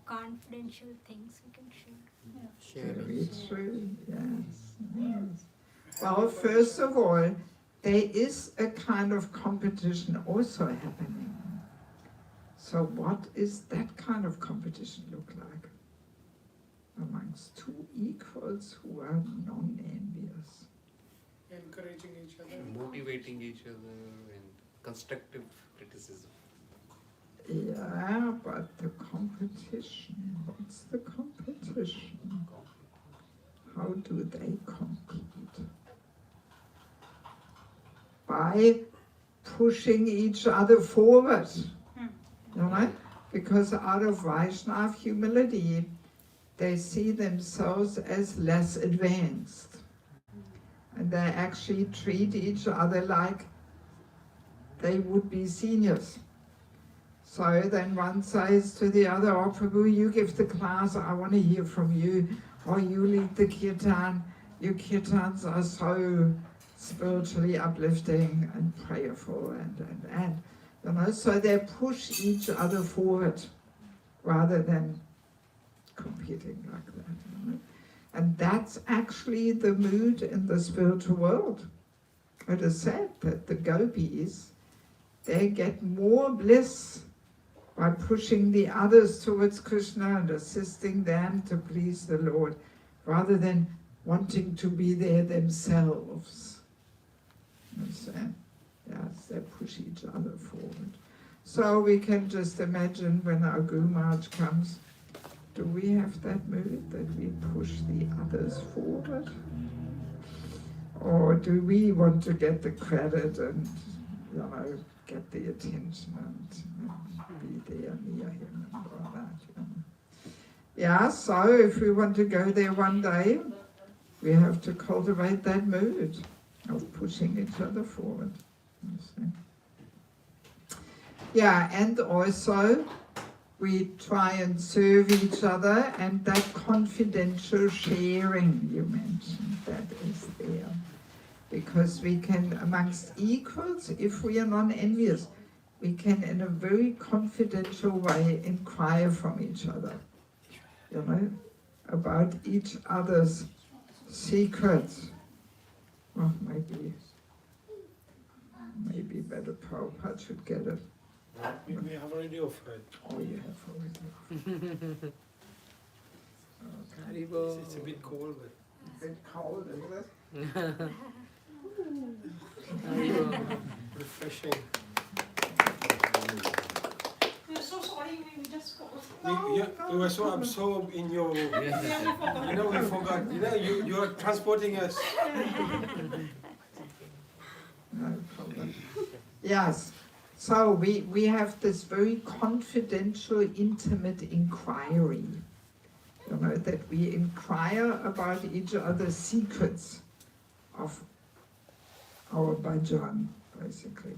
Confidential things you can share. Very true, yes. Well, first of all, there is a kind of competition also happening. So what is that kind of competition look like? Amongst two equals who are non-envious. Encouraging each other. Motivating each other and constructive criticism. Yeah, but the competition, what's the competition? How do they compete? By pushing each other forward. Because out of Vaishnava humility, they see themselves as less advanced. And they actually treat each other like they would be seniors. So then one says to the other, oh Prabhu, you give the class, I want to hear from you. Or you lead the kirtan. Your kirtans are so spiritually uplifting and prayerful and so they push each other forward rather than competing like that. And that's actually the mood in the spiritual world. It is said that the gopis, they get more bliss by pushing the others towards Krishna and assisting them to please the Lord, rather than wanting to be there themselves. Understand? Yes, they push each other forward. So we can just imagine when our Guru Maharaj comes, do we have that mood that we push the others forward? Or do we want to get the credit and get the attention and be there near him and all that. Yeah, so if we want to go there one day, we have to cultivate that mood of pushing each other forward. You see. Yeah, and also we try and serve each other, and that confidential sharing you mentioned, that is there. Because we can, amongst equals, if we are non-envious, we can in a very confidential way inquire from each other, about each other's secrets. Well, maybe better Prabhupada should get it. We have already offered. Oh, you have already. Okay. It's a bit cold, but A bit cold, is it? refreshing. We're so sorry, we just forgot. We were so absorbed in your, we forgot. You are transporting us. No problem. Yes. So we have this very confidential, intimate inquiry. That we inquire about each other's secrets of our bhajan, basically.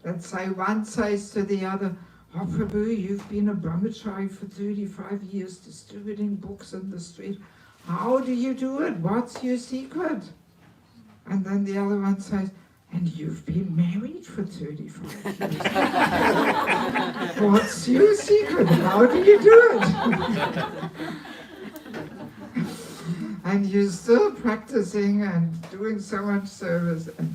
Let's say one says to the other, "Oh Prabhu, you've been a brahmachari for 35 years distributing books in the street. How do you do it? What's your secret?" And then the other one says, "And you've been married for 35 years. What's your secret? How do you do it?" And you're still practicing and doing so much service. And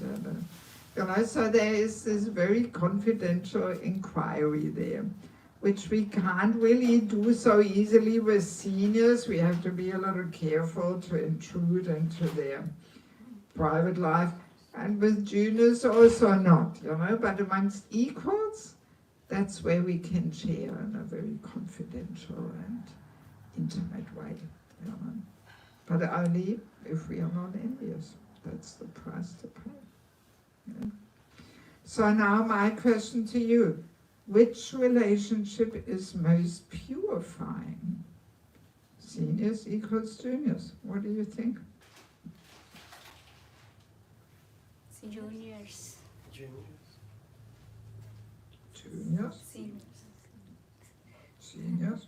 so there is this very confidential inquiry there, which we can't really do so easily with seniors. We have to be a little careful to intrude into their private life. And with juniors also not, but amongst equals, that's where we can share in a very confidential and intimate way. But only if we are not envious. That's the price to pay. Yeah. So now my question to you, which relationship is most purifying? Seniors equals juniors. What do you think? Juniors. Juniors? Seniors?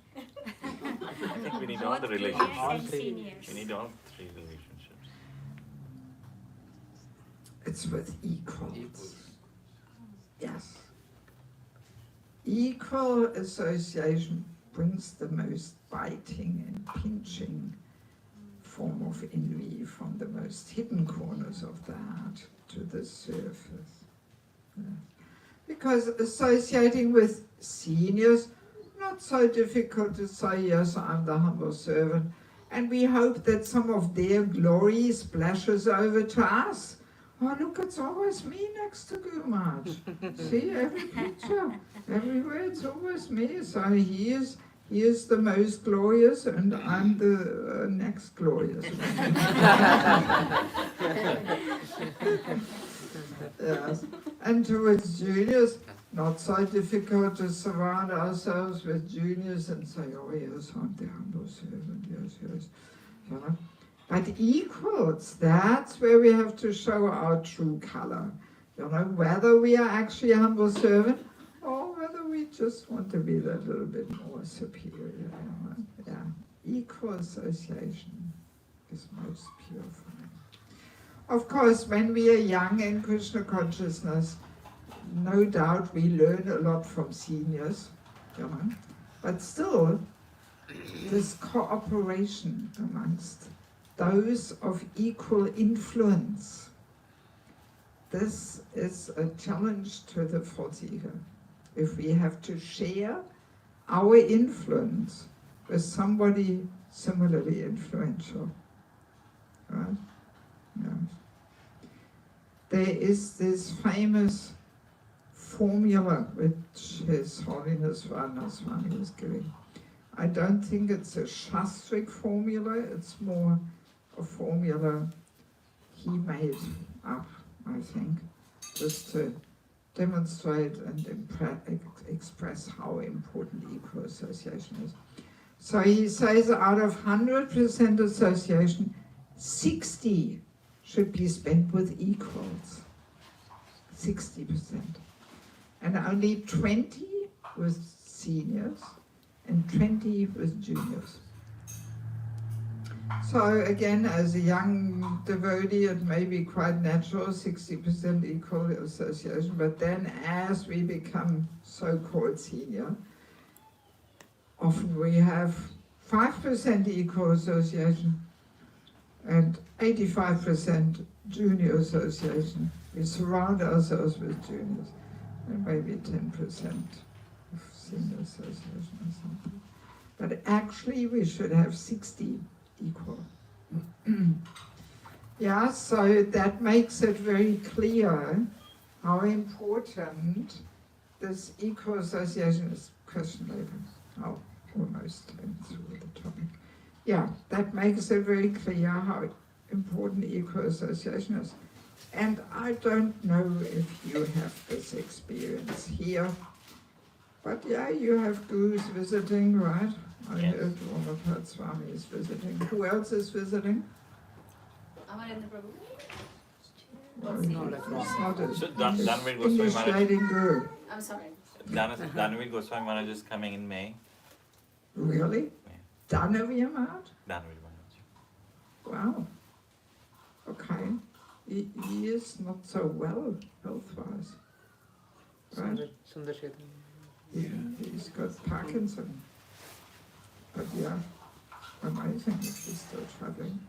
I think we need all the Both juniors relationships. and seniors. We need all three relationships. It's with equals. Yes. Equal association brings the most biting and pinching form of envy from the most hidden corners of the heart to the surface. Yeah. Because associating with seniors, not so difficult to say, yes, I'm the humble servant, and we hope that some of their glory splashes over to us. Oh, look, it's always me next to Gurumaj. See, every picture, everywhere, it's always me. So he is the most glorious, and I'm the next glorious one. Yes. And towards juniors, not so difficult to surround ourselves with juniors and say, oh yes, I'm the humble servant, yes. But equals, that's where we have to show our true color. Whether we are actually a humble servant or whether we just want to be that little bit more superior. Yeah. Equal association is most purifying. Of course, when we are young in Krishna consciousness, no doubt we learn a lot from seniors, but still, this cooperation amongst those of equal influence, this is a challenge to the Fortiga. If we have to share our influence with somebody similarly influential, right? Yeah. There is this famous formula which His Holiness Varna Swami is giving. I don't think it's a Shastric formula, it's more a formula he made up, I think, just to demonstrate and express how important eco-association is. So he says out of 100% association, 60 should be spent with equals, 60%. And only 20 with seniors and 20 with juniors. So again, as a young devotee, it may be quite natural, 60% equal association, but then as we become so-called senior, often we have 5% equal association and 85% junior association. We surround ourselves with juniors, and maybe 10% of senior association or something. But actually we should have 60 equal. Yeah, so that makes it very clear how important this equal association is. Question later. Oh, almost came through the topic. Yeah, that makes it very clear how important equal association is. And I don't know if you have this experience here, but yeah, you have gurus visiting, right? I Yes. heard one of her Swami is visiting. Who else is visiting? Well, No, like it's not. not a So Dhanvid Goswami Maharaj, initiating guru. I'm sorry. Dhanvid Goswami Maharaj is coming in May. Really? Yeah. Dhanavya Maharaj? Dhanvid Maharaj. Wow. Okay. He is not so well health-wise. Right? Sundar Chaitanya. He's got Parkinson. But yeah, amazing if he's still traveling.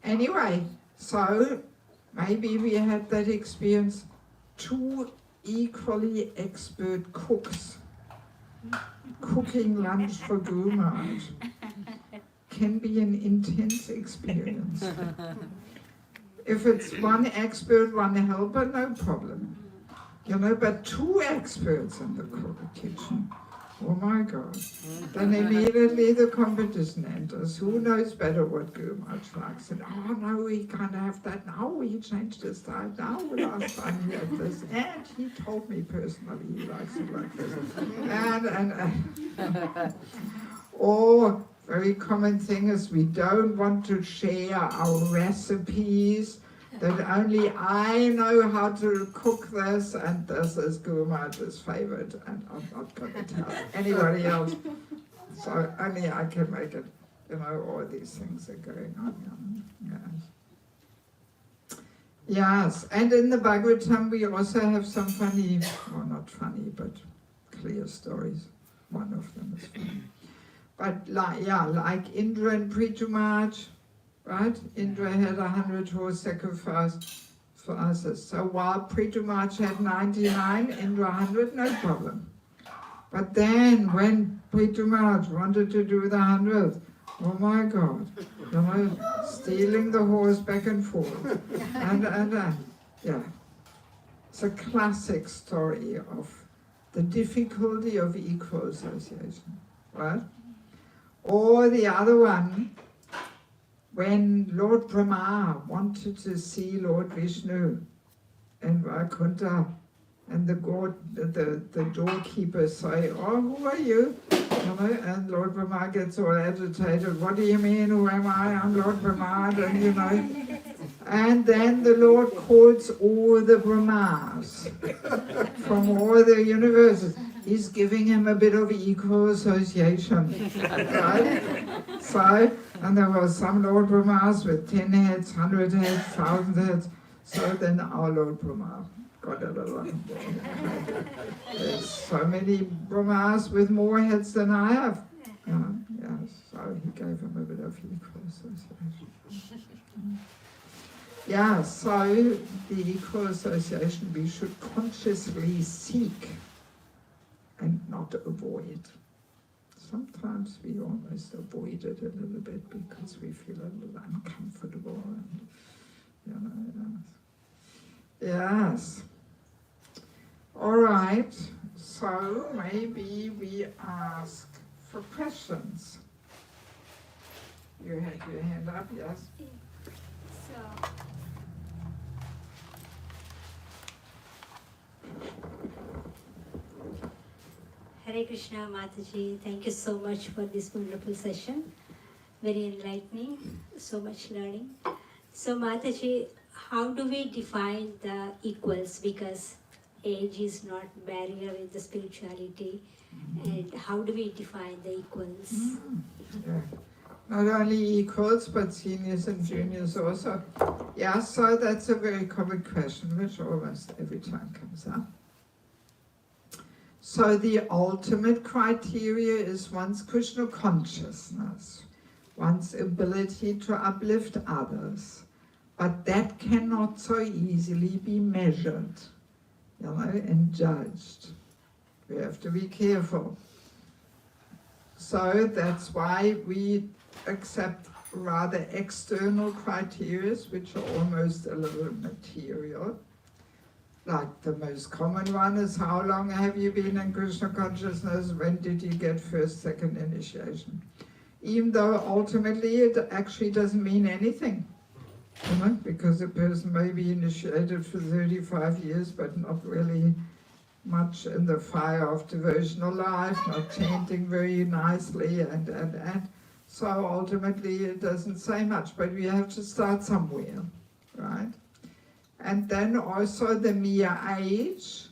Anyway, so maybe we had that experience. 2 equally expert cooks cooking lunch for Guru Maharaj can be an intense experience. If it's one expert, one helper, no problem. You know, but 2 experts in the kitchen, oh my God. Then immediately the competition enters. Who knows better what Guru Maharaj likes? And oh no, we can't have that. Now he changed his style. Now last time he had this. And he told me personally he likes it like this. And or very common thing is we don't want to share our recipes. That only I know how to cook this, and this is Guru Maharaj's favorite, and I'm not going to tell anybody else. So only I can make it, you know, all these things are going on. Yes. Yes, and in the Bhagavatam we also have some funny, well not funny, but clear stories. One of them is funny. But like Indra and Prithu Maharaj, right? Indra had 100 horse sacrifice for us. So while Prithu Maharaj had 99, Indra 100, no problem. But then when Prithu Maharaj wanted to do the 100th, oh my God, you know, stealing the horse back and forth. And yeah, it's a classic story of the difficulty of equal association, right? Or the other one, when Lord Brahma wanted to see Lord Vishnu in Vaikuntha, and the doorkeeper say, oh, who are you? You know, and Lord Brahma gets all agitated. What do you mean, who am I? I'm Lord Brahma, and you know. And then the Lord calls all the Brahmas from all the universes. He's giving him a bit of equal association, right? So, and there were some Lord Brahmas with 10 heads, 100 heads, 1,000 heads. So then our Lord Brahma got a little on board. There's so many Brahmas with more heads than I have. So he gave him a bit of equal association. Yeah, so the equal association we should consciously seek and not avoid. Sometimes we almost avoid it a little bit because we feel a little uncomfortable and, you know, yes. All right, so maybe we ask for questions. You had your hand up, yes? So, Hare Krishna Mataji, thank you so much for this wonderful session. Very enlightening, so much learning. So Mataji, how do we define the equals? Because age is not barrier in the spirituality. And how do we define the equals? Yeah. Not only equals, but seniors and juniors also. Yeah, so that's a very common question, which almost every time comes up. So the ultimate criteria is one's Krishna consciousness, one's ability to uplift others. But that cannot so easily be measured, and judged. We have to be careful. So that's why we accept rather external criteria, which are almost a little material. Like the most common one is, how long have you been in Krishna consciousness? When did you get first, second initiation? Even though ultimately it actually doesn't mean anything. Because a person may be initiated for 35 years, but not really much in the fire of devotional life, not chanting very nicely, and. So ultimately it doesn't say much, but we have to start somewhere, right? And then also the mere age,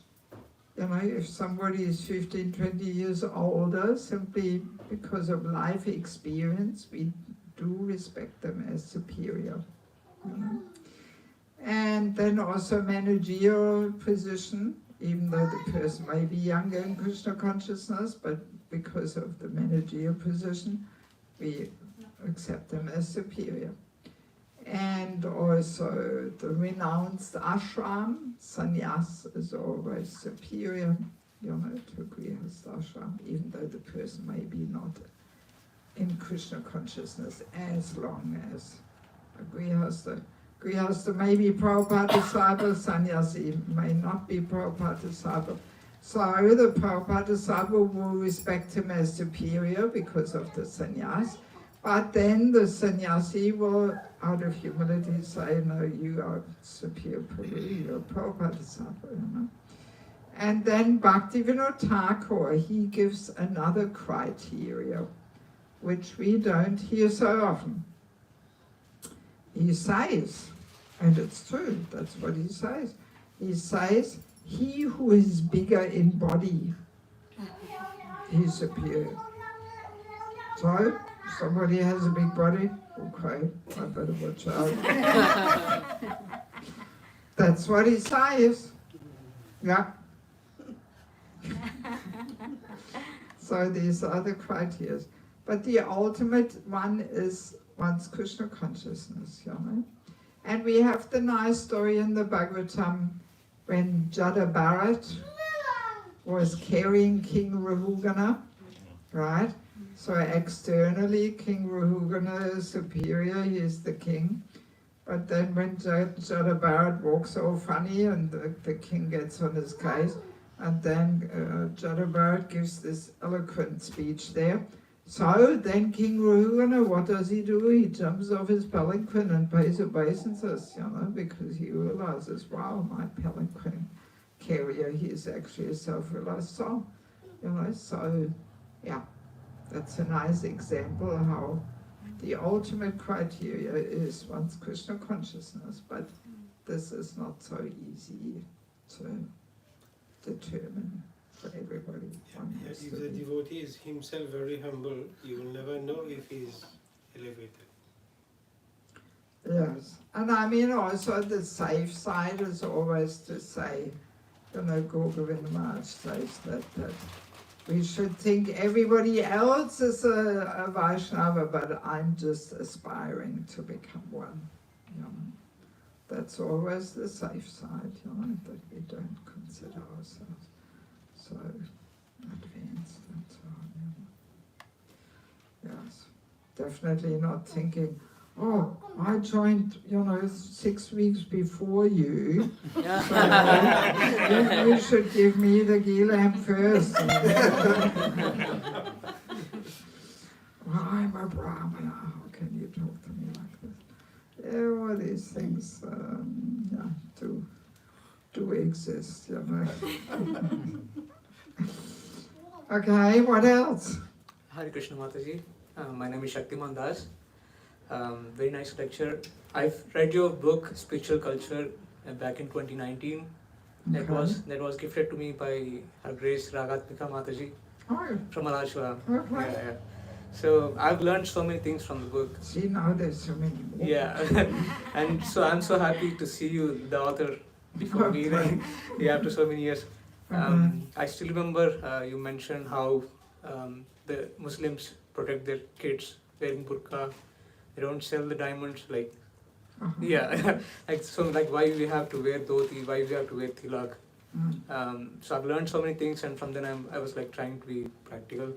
if somebody is 15, 20 years older, simply because of life experience, we do respect them as superior. And then also managerial position, even though the person may be younger in Krishna consciousness, but because of the managerial position, we accept them as superior. And also the renounced ashram, sannyas is always superior, to grihastha ashram, even though the person may be not in Krishna consciousness as long as a grihastha. Grihastha may be Prabhupada disciple, sannyasi may not be Prabhupada disciple. So the Prabhupada disciple will respect him as superior because of the sannyas, but then the sannyasi will, out of humility, say, no, you are superior Prabhu, you're a Prabhupada disciple, And then Bhaktivinoda Thakur, he gives another criteria, which we don't hear so often. He says, and it's true, that's what he says. He says, he who is bigger in body, he's superior. So, somebody has a big body, okay, I better watch out. That's what he says. Yeah. So these are the criteria. But the ultimate one is one's Krishna consciousness, And we have the nice story in the Bhagavatam when Jada Bharat was carrying King Rahugana, right? So externally, King Rahugana is superior, he is the king. But then when Jada Bharat walks so funny and the king gets on his case, and then Jada Bharat gives this eloquent speech there. So then King Rahugana, what does he do? He jumps off his palanquin and pays obeisances, because he realizes, wow, my palanquin carrier, he is actually a self-realized soul, So, yeah, that's a nice example how the ultimate criteria is one's Krishna consciousness, but this is not so easy to determine for everybody. If the devotee is himself very humble, you will never know if he is elevated. Yes, and I mean also the safe side is always to say, Govinda Maharaj says that we should think everybody else is a Vaishnava, but I'm just aspiring to become one. That's always the safe side, that we don't consider ourselves so advanced and so on. Yes, definitely not thinking, oh, I joined, 6 weeks before you, so you should give me the ghee lamp first. Well, I'm a Brahmana, how can you talk to me like this? Yeah, all these things do exist, Okay, what else? Hare Krishna Mataji. My name is Shaktiman Das. Very nice lecture. I've read your book, Spiritual Culture, back in 2019. That was gifted to me by Her Grace Ragatmika Mataji Oh, from Alashwa. okay. Yeah. So I've learned so many things from the book. See, now there's so many more. Yeah, and so I'm so happy to see you, the author, before me. Okay. Yeah, after so many years. I still remember you mentioned how the Muslims protect their kids wearing burqa. They don't sell the diamonds, like yeah, like so, like why we have to wear dhoti, why we have to wear tilak. So I've learned so many things, and from then I was like trying to be practical.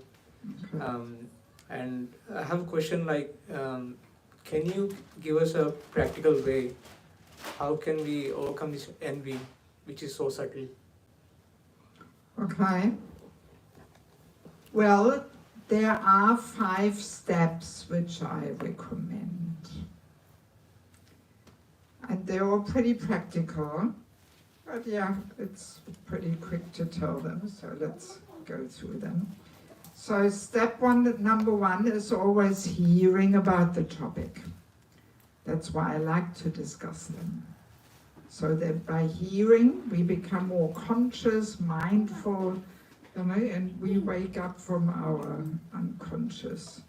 And I have a question like, can you give us a practical way? How can we overcome this envy, which is so subtle? Okay. Well, there are 5 steps which I recommend. And they're all pretty practical. But yeah, it's pretty quick to tell them, so let's go through them. So number one is always hearing about the topic. That's why I like to discuss them. So that by hearing, we become more conscious, mindful, and we wake up from our unconscious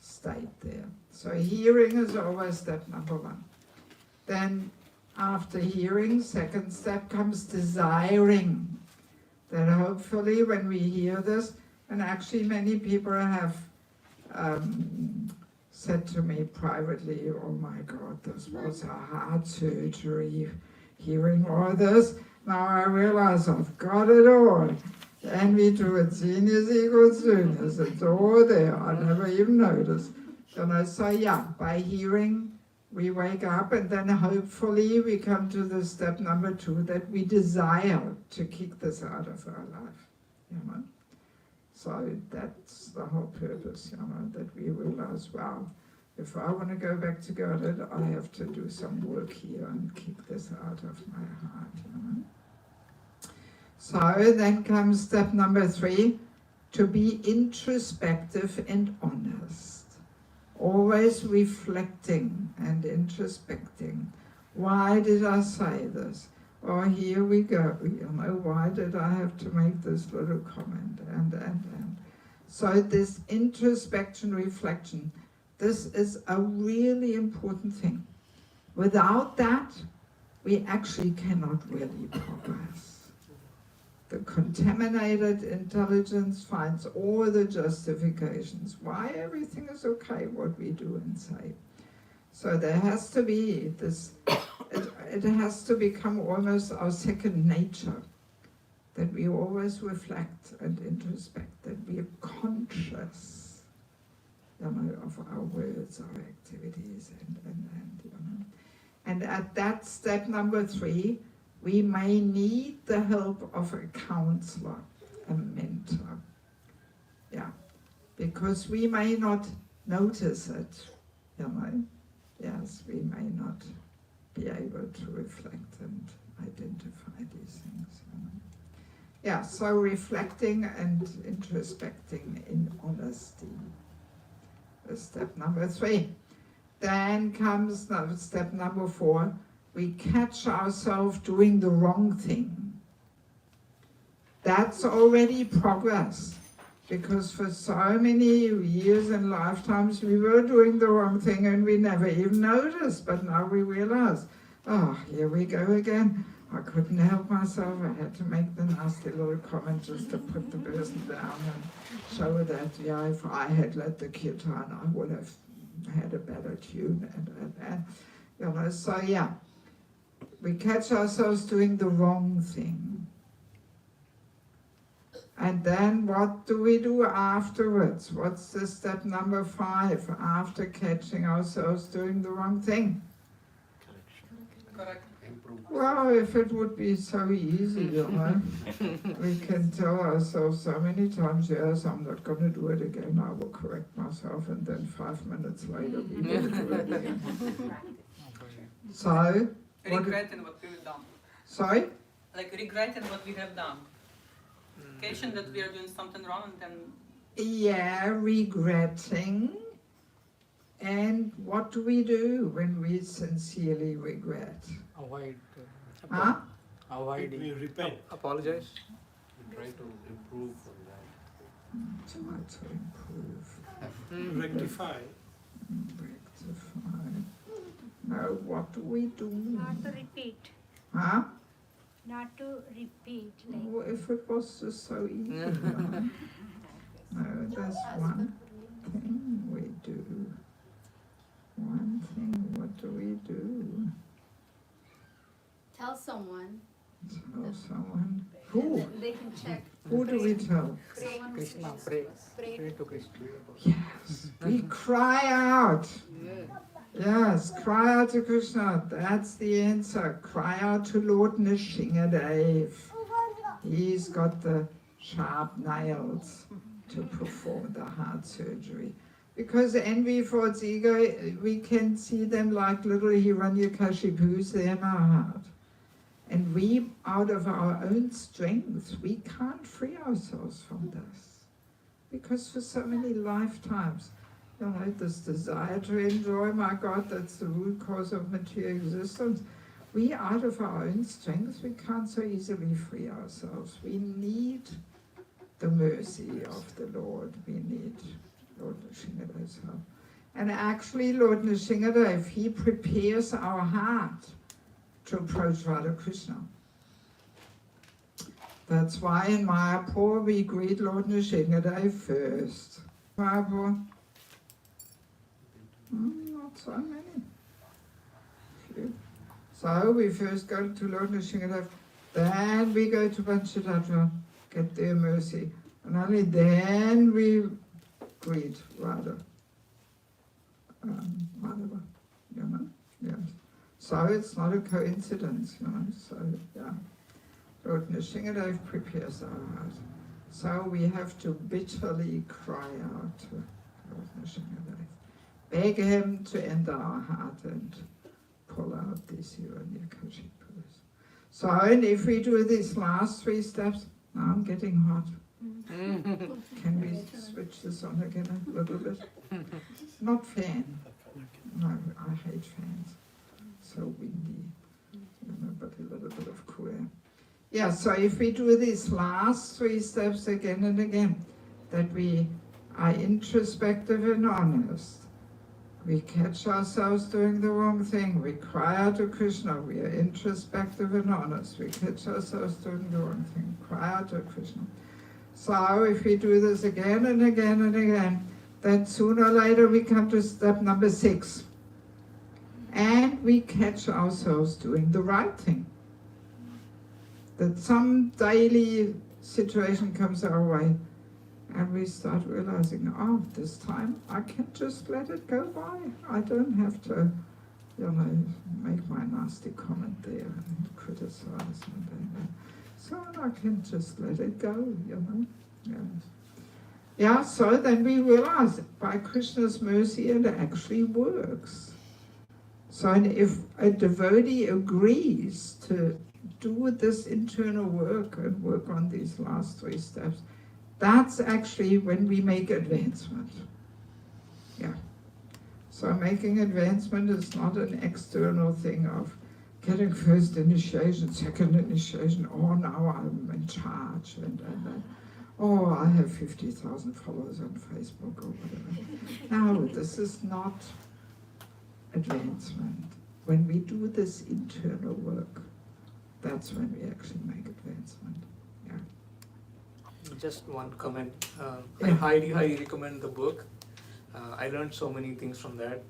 state there. So hearing is always step number one. Then after hearing, second step comes desiring. That hopefully when we hear this, and actually many people have said to me privately, oh my God, this was a hard surgery, hearing all this. Now I realize I've got it all. Envy towards genius equals genius. It's all there. I never even noticed. So yeah, by hearing, we wake up, and then hopefully we come to the step number 2, that we desire to kick this out of our life. So that's the whole purpose, that we realize, wow, if I want to go back to God, I have to do some work here and kick this out of my heart. So then comes step number 3, to be introspective and honest. Always reflecting and introspecting. Why did I say this? Oh, here we go. Why did I have to make this little comment? And. So this introspection, reflection, this is a really important thing. Without that, we actually cannot really progress. The contaminated intelligence finds all the justifications why everything is okay, what we do and say. So there has to be this, it has to become almost our second nature, that we always reflect and introspect, that we are conscious of our words, our activities, and at that step number 3, we may need the help of a counselor, a mentor. Yeah, because we may not notice it, Yes, we may not be able to reflect and identify these things. Yeah, so reflecting and introspecting in honesty is step number 3. Then comes step number 4. We catch ourselves doing the wrong thing. That's already progress, because for so many years and lifetimes we were doing the wrong thing and we never even noticed, but now we realize, oh, here we go again. I couldn't help myself. I had to make the nasty little comment just to put the person down and show that, yeah, if I had let the guitar on, I would have had a better tune. And so yeah, we catch ourselves doing the wrong thing. And then what do we do afterwards? What's the step number 5 after catching ourselves doing the wrong thing? Correct. Improve. Well, if it would be so easy, we can tell ourselves so many times, yes, I'm not going to do it again, I will correct myself, and then 5 minutes later we will do it again. So, Regret in what we've done. sorry? Like regret in what we have done. occasion that we are doing something wrong and then Yeah, regretting. And what do we do when we sincerely regret? Avoid. Huh? Avoid. We repent. Apologize. We try to improve on that. Try to improve, Rectify. rectify. No, what do we do? Not to repeat. Huh? Not to repeat. Oh, if it was just so easy. No, there's one thing we do. One thing, what do we do? Tell someone. Tell someone. Who? They can check. Who do we tell? Someone who's Krishna, close pray. to us. Pray to Krishna. Yes, we cry out. Yes, cry out to Krishna. That's the answer. Cry out to Lord Nishingadev. He's got the sharp nails to perform the heart surgery. Because envy for its ego, we can see them like little Hiranyakashipus there in our heart. And we, out of our own strength, we can't free ourselves from this. Because for so many lifetimes, you know, this desire to enjoy, my God, that's the root cause of material existence. We, out of our own strength, we can't so easily free ourselves. We need the mercy of the Lord. We need Lord Nishingadev's help. And actually, Lord Nishingadev, he prepares our heart to approach Radha Krishna. That's why in Mayapur we greet Lord Nishingadev first. Mayapur? Not so many. Few. So we first go to Lord Nishingadev, then we go to Panchatattva, get their mercy, and only then we greet Radha. Madhava, you know? Yes. So it's not a coincidence, you know, so yeah. Lord Nishingadev prepares our heart. So we have to bitterly cry out to Lord Nishingadev. Beg him to enter our heart and pull out these Hiranyakashipus. So, and if we do these last 3 steps, now I'm getting hot. Can we switch this on again a little bit? Not fan. No, I hate fans. So windy, you know, but a little bit of cool air. Yeah, so if we do these last 3 steps again and again, that we are introspective and honest, we catch ourselves doing the wrong thing, we cry out to Krishna, we are introspective and honest, we catch ourselves doing the wrong thing, cry out to Krishna. So if we do this again and again and again, then sooner or later we come to step number 6. And we catch ourselves doing the right thing. That some daily situation comes our way and we start realizing, oh, this time I can just let it go by. I don't have to, you know, make my nasty comment there and criticize and so I can just let it go, you know. Yes. Yeah, so then we realize by Krishna's mercy it actually works. So if a devotee agrees to do this internal work and work on these last 3 steps, that's actually when we make advancement. Yeah. So making advancement is not an external thing of getting first initiation, second initiation, oh, now I'm in charge, and oh, I have 50,000 followers on Facebook or whatever. No, this is not advancement. When we do this internal work, that's when we actually make advancement. Yeah. Just one comment. I Yeah. highly recommend the book. I learned so many things from that.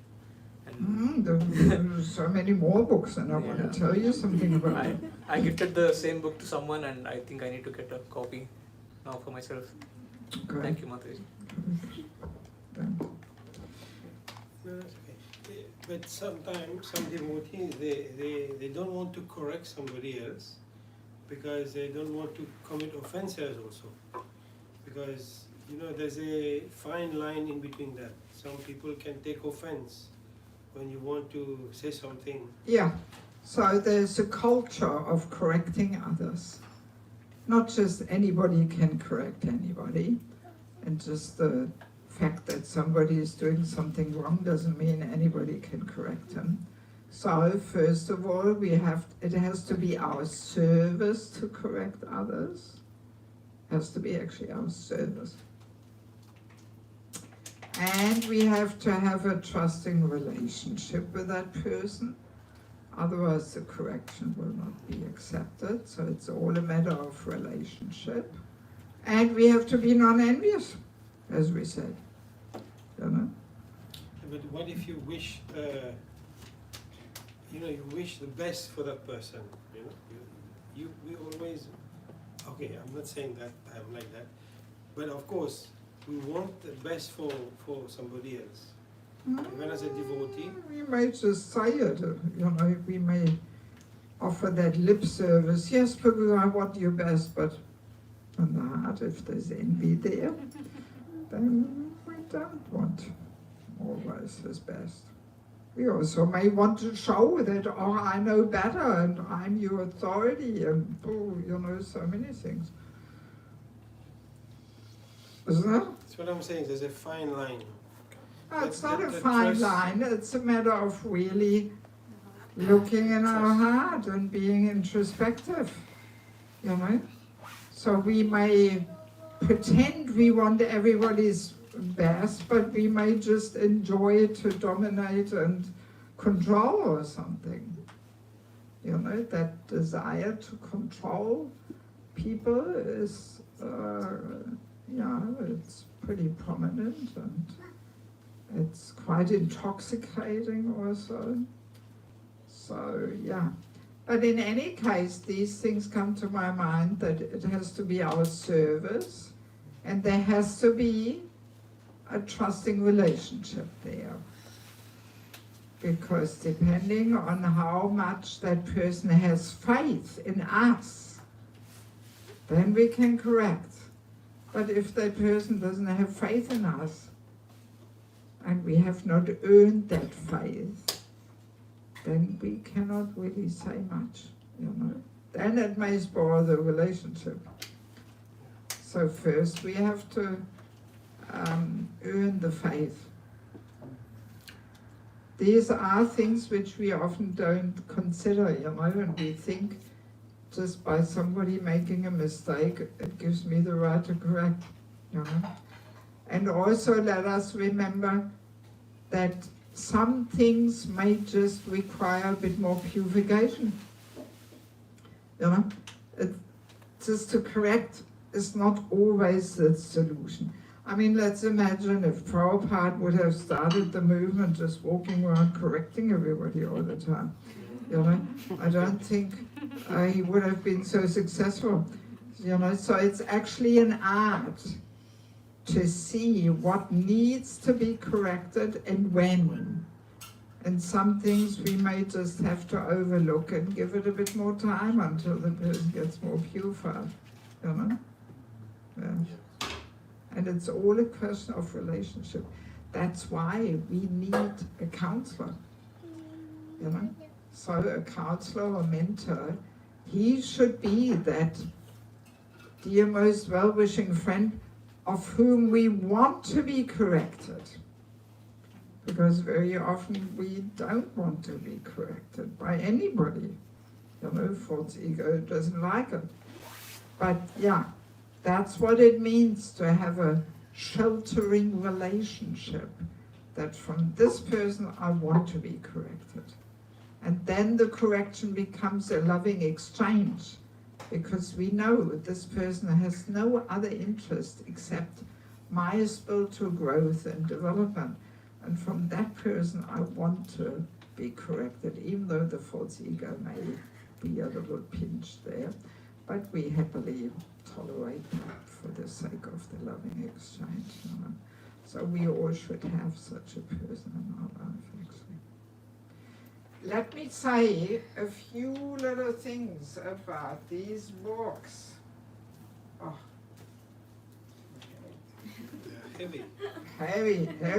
And There are so many more books, and I want to tell you something about it. I gifted the same book to someone, and I think I need to get a copy now for myself. Okay. Thank you, Mataji. Then- No, that's okay. But sometimes some devotees, they don't want to correct somebody else because they don't want to commit offenses also. Because, you know, there's a fine line in between that. Some people can take offense when you want to say something. Yeah, so there's a culture of correcting others. not just anybody can correct anybody, and just the fact that somebody is doing something wrong doesn't mean anybody can correct him. So first of all, it has to be our service to correct others. It has to be actually our service. And we have to have a trusting relationship with that person. Otherwise the correction will not be accepted. So it's all a matter of relationship. And we have to be non-envious, as we said. You know? But what if you wish, you wish the best for that person? We always, okay, I'm not saying that I'm like that, but of course, we want the best for somebody else. Even as a devotee, we may just say it, we may offer that lip service. Yes, Prabhu, I want your best, but on the heart, if there's envy there, then we don't want always his best. We also may want to show that, oh, I know better and I'm your authority and, so many things. Isn't it? that's what I'm saying, there's a fine line. No, it's not a fine line, it's a matter of really looking in our heart and being introspective, So we may pretend we want everybody's best, but we may just enjoy to dominate and control or something. That desire to control people is, it's pretty prominent and it's quite intoxicating also. So, yeah. But in any case, these things come to my mind that it has to be our service and there has to be a trusting relationship there. Because depending on how much that person has faith in us, then we can correct. But if that person doesn't have faith in us, and we have not earned that faith, then we cannot really say much, Then it may spoil the relationship. So first we have to earn the faith. These are things which we often don't consider, and we think just by somebody making a mistake, it gives me the right to correct, And also let us remember that some things may just require a bit more purification. Just to correct is not always the solution. I mean, let's imagine if Prabhupada would have started the movement just walking around correcting everybody all the time. I don't think he would have been so successful. So it's actually an art to see what needs to be corrected and when. And some things we may just have to overlook and give it a bit more time until the person gets more purified, Yeah. And it's all a question of relationship. That's why we need a counselor, So a counselor or mentor, he should be that dear, most well-wishing friend of whom we want to be corrected. Because very often we don't want to be corrected by anybody. False ego doesn't like it. But yeah, that's what it means to have a sheltering relationship. That from this person I want to be corrected. And then the correction becomes a loving exchange. Because we know this person has no other interest except my spiritual growth and development. And from that person I want to be corrected, even though the false ego may be a little pinched there. But we happily tolerate that for the sake of the loving exchange. So we all should have such a person in our life, actually. Let me say a few little things about these books. Oh. Heavy. Heavy. I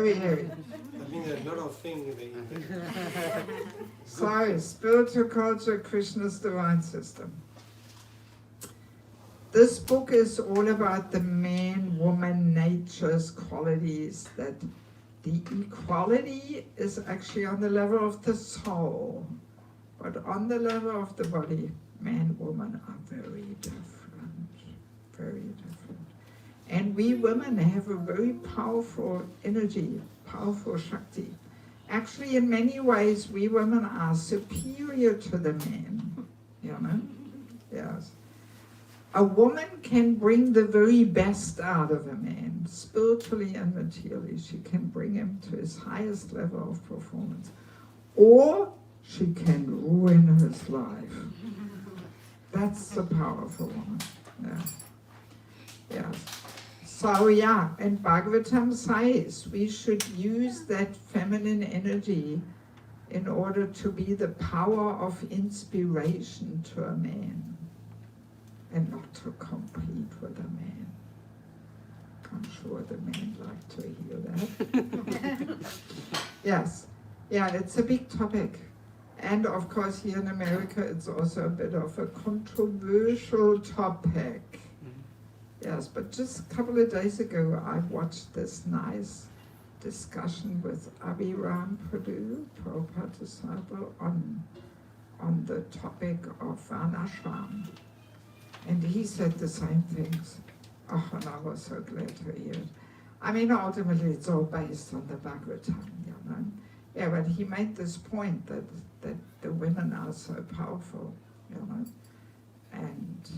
mean, there's a lot of things in there. So, Spiritual Culture, Krishna's Divine System. this book is all about the man-woman nature's qualities, that the equality is actually on the level of the soul, but on the level of the body, man, woman are very different, very different. And we women have a very powerful energy, powerful Shakti. Actually, in many ways, we women are superior to the men, you know? Yes. A woman can bring the very best out of a man, spiritually and materially. She can bring him to his highest level of performance. Or she can ruin his life. That's the power of a woman. Yeah. Yes. So yeah, and Bhagavatam says we should use that feminine energy in order to be the power of inspiration to a man, and not to compete with a man. I'm sure the men like to hear that. Yes, yeah, it's a big topic. And of course here in America it's also a bit of a controversial topic. Yes, but just a couple of days ago I watched this nice discussion with Abhiram Purdue, Prabhupada disciple, on the topic of Varnashram. And he said the same things. Oh, and I was so glad to hear it. I mean, ultimately it's all based on the Bhagavatam, you know. Yeah, but he made this point that the women are so powerful, you know. And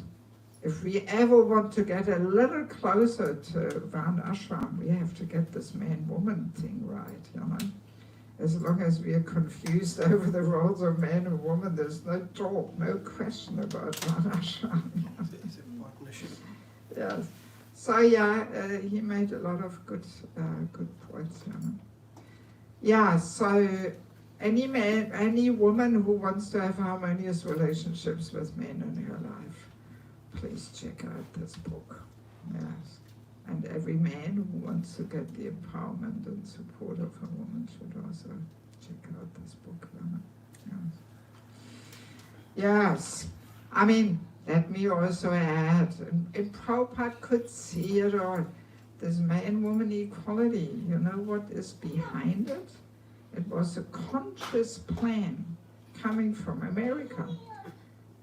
if we ever want to get a little closer to Varnashram, we have to get this man-woman thing right, you know. As long as we are confused over the roles of man and woman, there's no talk, no question about Varnashram. It's a partnership. Yes. So yeah, he made a lot of good points, you know. Yeah, so any man, any woman who wants to have harmonious relationships with men in her life, please check out this book. Yes. And every man who wants to get the empowerment and support of a woman should also check out this book. Yes. Yes. I mean, let me also add, and Prabhupada could see it all. This man-woman equality, you know what is behind it? It was a conscious plan coming from America,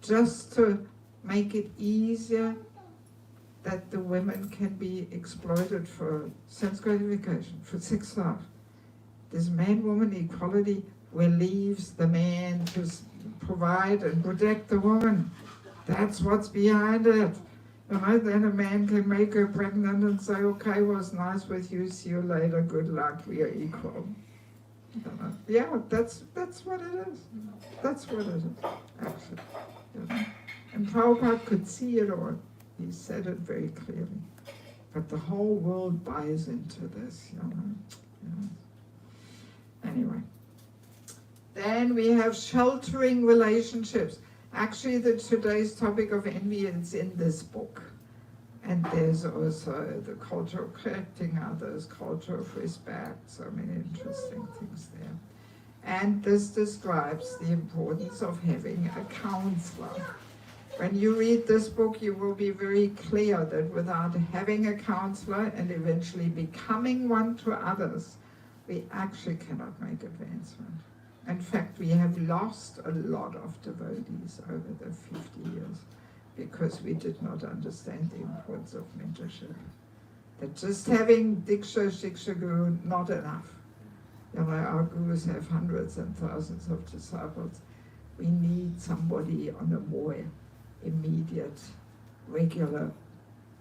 just to make it easier that the women can be exploited for sense gratification, for sex love. This man-woman equality relieves the man to provide and protect the woman. That's what's behind it. You know, then a man can make her pregnant and say, okay, was nice with you, see you later, good luck, we are equal. Yeah, that's what it is. That's what it is, actually. You know? And Prabhupada could see it all. He said it very clearly. But the whole world buys into this, you know. Anyway. Then we have sheltering relationships. Actually, today's topic of envy is in this book. And there's also the culture of correcting others, culture of respect, so many interesting things there. And this describes the importance of having a counselor. When you read this book, you will be very clear that without having a counselor and eventually becoming one to others, we actually cannot make advancement. In fact, we have lost a lot of devotees over the 50 years because we did not understand the importance of mentorship. That just having Diksha, Shiksha Guru, not enough. You know, our gurus have hundreds and thousands of disciples. We need somebody on a more immediate, regular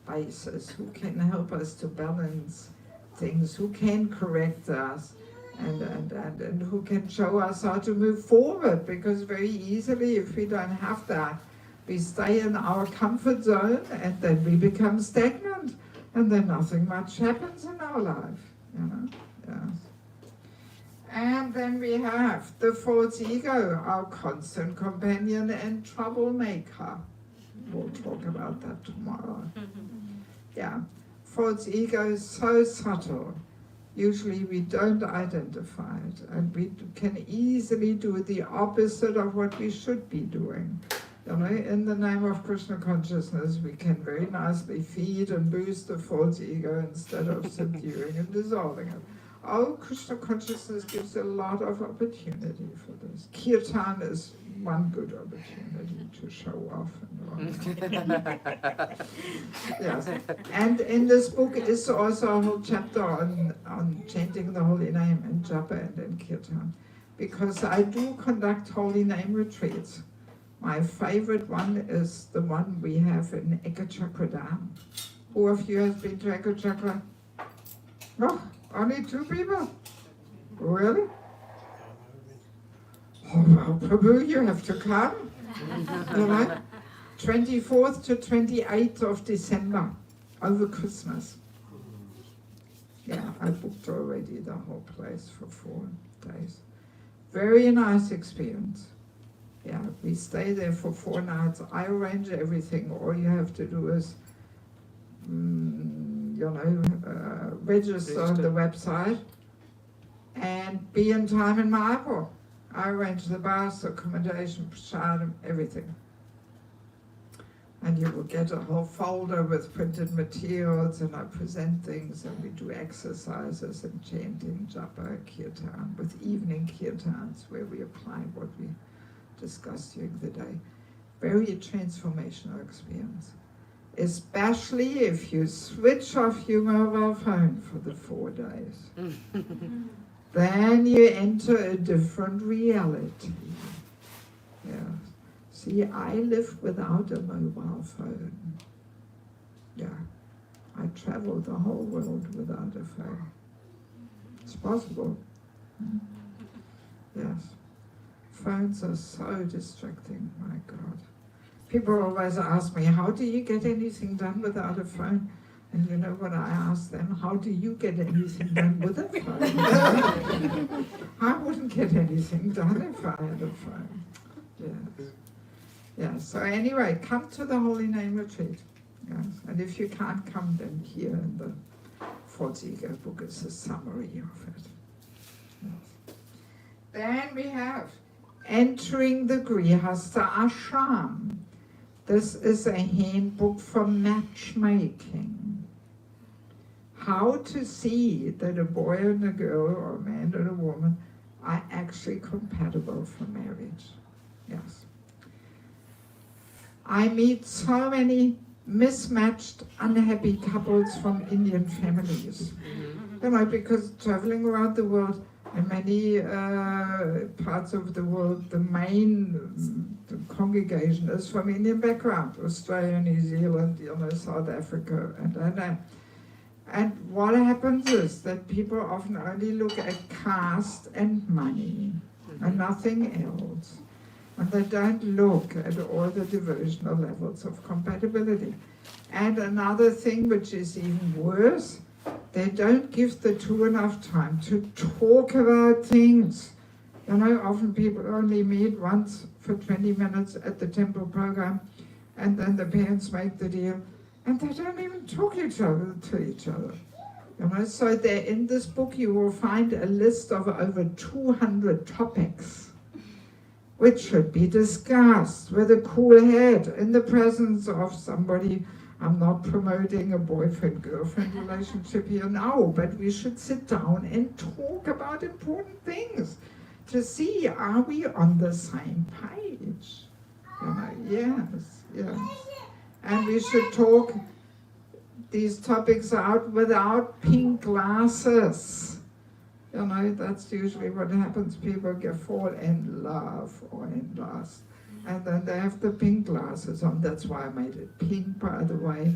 basis who can help us to balance things, who can correct us, and who can show us how to move forward, because very easily, if we don't have that, we stay in our comfort zone and then we become stagnant and then nothing much happens in our life, you know. Yes. And then we have the false ego, our constant companion and troublemaker. We'll talk about that tomorrow. Yeah, false ego is so subtle. Usually we don't identify it, and we can easily do the opposite of what we should be doing. You know, in the name of Krishna consciousness, we can very nicely feed and boost the false ego instead of subduing and dissolving it. Oh, Krishna consciousness gives a lot of opportunity for this. Kirtan is one good opportunity to show off and all. Yes, and in this book is also a whole chapter on chanting the holy name in japa and in kirtan, because I do conduct holy name retreats. My favorite one is the one we have in Ekachakra Dham. Who of you has been to Ekachakra? No, only 2 people? Really? Oh, well, Prabhu, you have to come. You know, 24th to 28th of December, over Christmas. Yeah, I booked already the whole place for 4 days. Very nice experience. Yeah, we stay there for 4 nights. I arrange everything. All you have to do is, register on the website and be in time in Mayapur. I arrange the bus, accommodation, prasadam, everything. And you will get a whole folder with printed materials, and I present things, and we do exercises and chanting, japa, kirtan, with evening kirtans where we apply what we discussed during the day. Very transformational experience. Especially if you switch off your mobile phone for the 4 days. Then you enter a different reality. Yeah. See, I live without a mobile phone. Yeah. I travel the whole world without a phone. It's possible. Yes. Phones are so distracting, my God. People always ask me, how do you get anything done without a phone? And you know what I ask them? How do you get anything done with a phone? I wouldn't get anything done if I had a phone. Yes. Yeah, so anyway, come to the Holy Name Retreat. Yes. And if you can't come, then here in the False Ego book is a summary of it. Yes. Then we have Entering the Grihastha Ashram. This is a handbook for matchmaking. How to see that a boy and a girl, or a man and a woman, are actually compatible for marriage. Yes. I meet so many mismatched, unhappy couples from Indian families. You know, because traveling around the world, in many parts of the world, the main congregation is from Indian background, Australia, New Zealand, South Africa, and what happens is that people often only look at caste and money, and nothing else. And they don't look at all the devotional levels of compatibility. And another thing which is even worse, they don't give the two enough time to talk about things. You know, often people only meet once for 20 minutes at the temple program, and then the parents make the deal, and they don't even talk to each other. You know, so there in this book you will find a list of over 200 topics which should be discussed with a cool head in the presence of somebody. I'm not promoting a boyfriend-girlfriend relationship here now, but we should sit down and talk about important things to see, are we on the same page? You know, yes. And we should talk these topics out without pink glasses. You know, that's usually what happens. People fall in love or in lust. And then they have the pink glasses on. That's why I made it pink, by the way.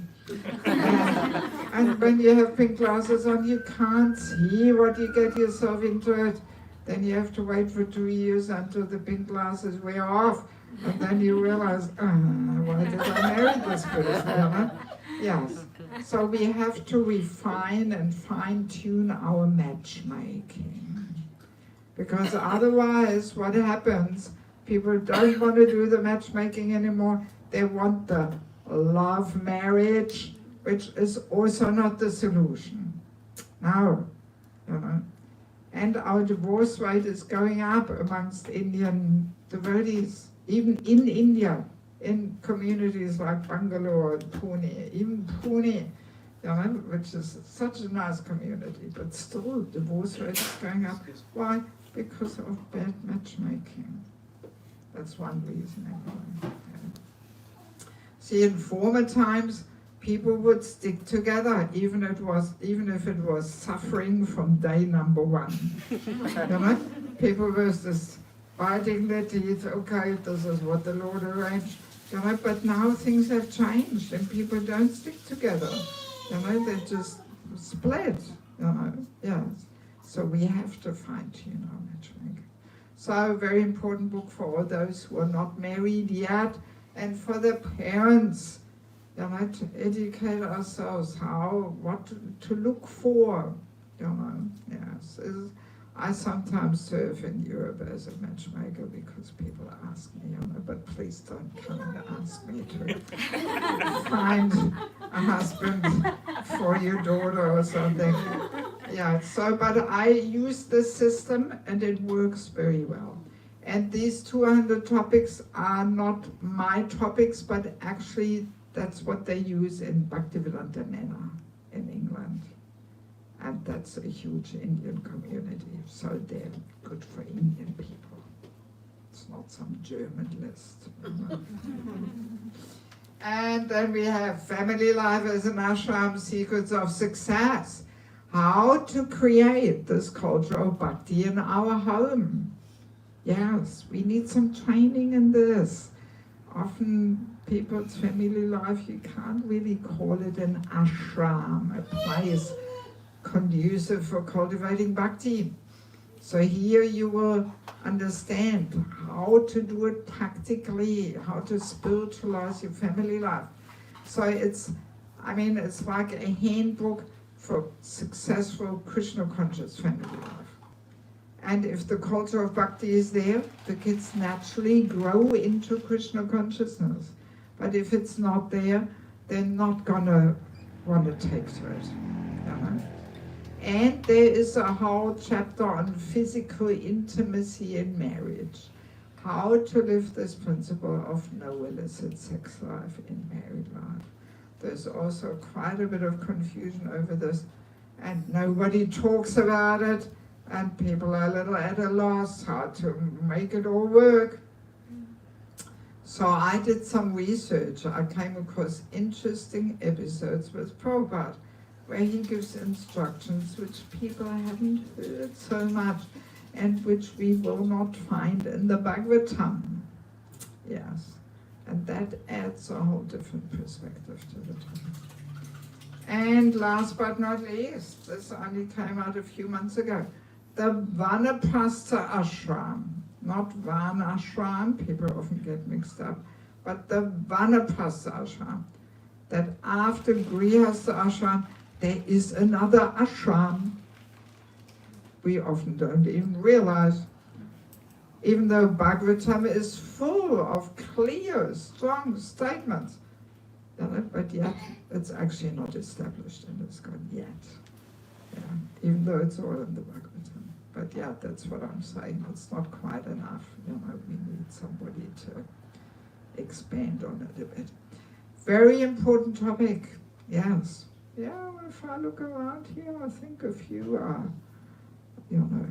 And when you have pink glasses on, you can't see what you get yourself into it. Then you have to wait for 2 years until the pink glasses wear off. And then you realize, why did I marry this person? Yes. So we have to refine and fine-tune our matchmaking. Because otherwise, what happens, people don't want to do the matchmaking anymore. They want the love marriage, which is also not the solution. No, you know. And our divorce rate is going up amongst Indian devotees, even in India. in communities like Bangalore and Pune, even Pune, you know, which is such a nice community, but still divorce rate is going up. Why? Because of bad matchmaking. That's one reason anyway. Yeah. See, in former times, people would stick together, even if it was suffering from day number one. You know, people were just biting their teeth. Okay, this is what the Lord arranged. You know, but now things have changed, and people don't stick together. You know, they just split. You know, yes. So we have to fine-tune our matchmaking. So, a very important book for all those who are not married yet, and for the parents. You know, to educate ourselves what to look for, you know, yes. I sometimes serve in Europe as a matchmaker because people ask me, you know, but please don't come and ask me to find a husband for your daughter or something. Yeah, so, but I use this system and it works very well. And these 200 topics are not my topics, but actually that's what they use in Bhaktivedanta Manor in England. And that's a huge Indian community, so they're good for Indian people. It's not some German list. And then we have Family Life as an Ashram, Secrets of Success. How to create this culture of bhakti in our home. Yes, we need some training in this. Often people's family life, you can't really call it an ashram, a place conducive for cultivating bhakti. So here you will understand how to do it practically, how to spiritualize your family life. So it's like a handbook for successful Krishna conscious family life. And if the culture of bhakti is there, the kids naturally grow into Krishna consciousness. But if it's not there, they're not gonna want to take to it. You know? And there is a whole chapter on physical intimacy in marriage. How to live this principle of no illicit sex life in married life. There's also quite a bit of confusion over this, and nobody talks about it. And people are a little at a loss how to make it all work. So I did some research. I came across interesting episodes with Prabhupada, where he gives instructions which people haven't heard so much, and which we will not find in the Bhagavatam. Yes, and that adds a whole different perspective to the topic. And last but not least, this only came out a few months ago, the Vanaprastha Ashram, not Varnashram, people often get mixed up, but the Vanaprastha Ashram, that after Grihastha Ashram, there is another ashram. We often don't even realize, even though Bhagavatam is full of clear, strong statements, you know, but yet it's actually not established in this God yet. Yeah, even though it's all in the Bhagavatam. But yeah, that's what I'm saying. It's not quite enough. You know, we need somebody to expand on it a bit. Very important topic. Yes. Yeah, if I look around here, I think a few are, you know,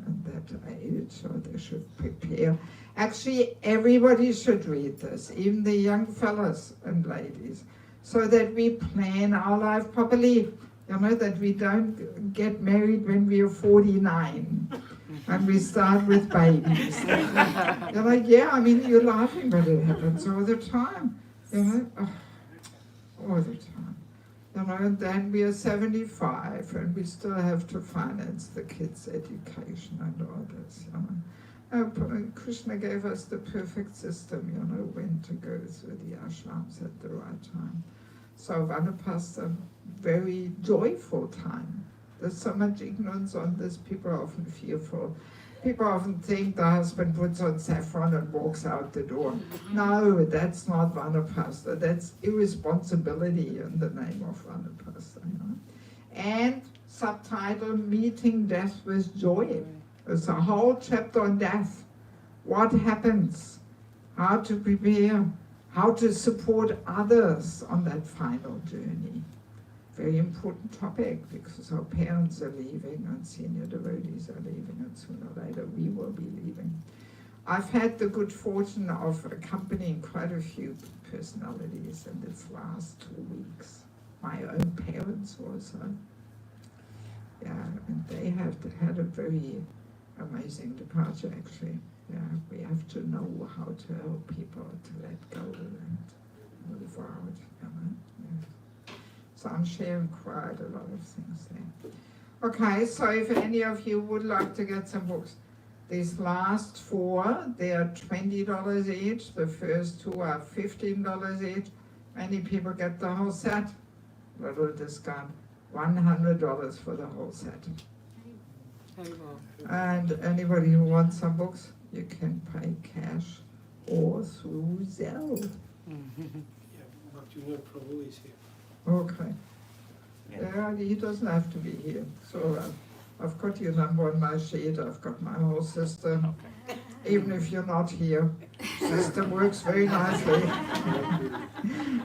at that age, so they should prepare. Actually, everybody should read this, even the young fellas and ladies, so that we plan our life properly. You know, that we don't get married when we are 49 and we start with babies. You're like, yeah, I mean, you're laughing, but it happens all the time. You know, all the time. You know, and then we are 75 and we still have to finance the kids' education and all this, you know. Krishna gave us the perfect system, you know, when to go through the ashrams at the right time. So Vanaprastha, very joyful time. There's so much ignorance on this, people are often fearful. People often think the husband puts on saffron and walks out the door. No, that's not Vanaprastha. That's irresponsibility in the name of Vanaprastha. You know? And subtitle, Meeting Death with Joy. There's a whole chapter on death. What happens? How to prepare? how to support others on that final journey. Very important topic, because our parents are leaving and senior devotees are leaving, and sooner or later we will be leaving. I've had the good fortune of accompanying quite a few personalities in this last 2 weeks. My own parents also. Yeah, and they have had a very amazing departure actually. Yeah, we have to know how to help people to let go and move out. You know? Yeah. So I'm sharing quite a lot of things there. Okay, so if any of you would like to get some books, these last 4, they are $20 each. The first 2 are $15 each. Many people get the whole set. Little discount, $100 for the whole set. And anybody who wants some books, you can pay cash or through Zelle. Yeah, but you know, Prabhu is here. Okay. Yeah, he doesn't have to be here. So I've got your number on my sheet. I've got my whole system. Even if you're not here, system works very nicely.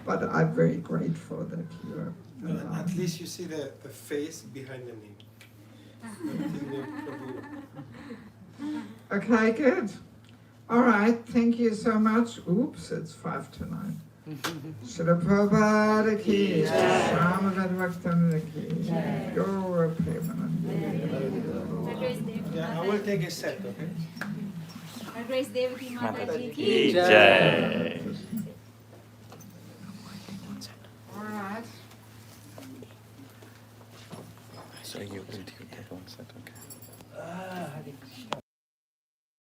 But I'm very grateful that you're No, at least you see the face behind the name. Okay, good. All right, thank you so much. Oops, it's 8:55. Srila Prabhupada ki, Swaminatha Bhaktivinoda ki, Gaura Premanande. Yeah, I will take a set, okay? Her Grace Devaki Mataji ki. Ki jai. All right. So you will take that one set, okay? Hare Krishna.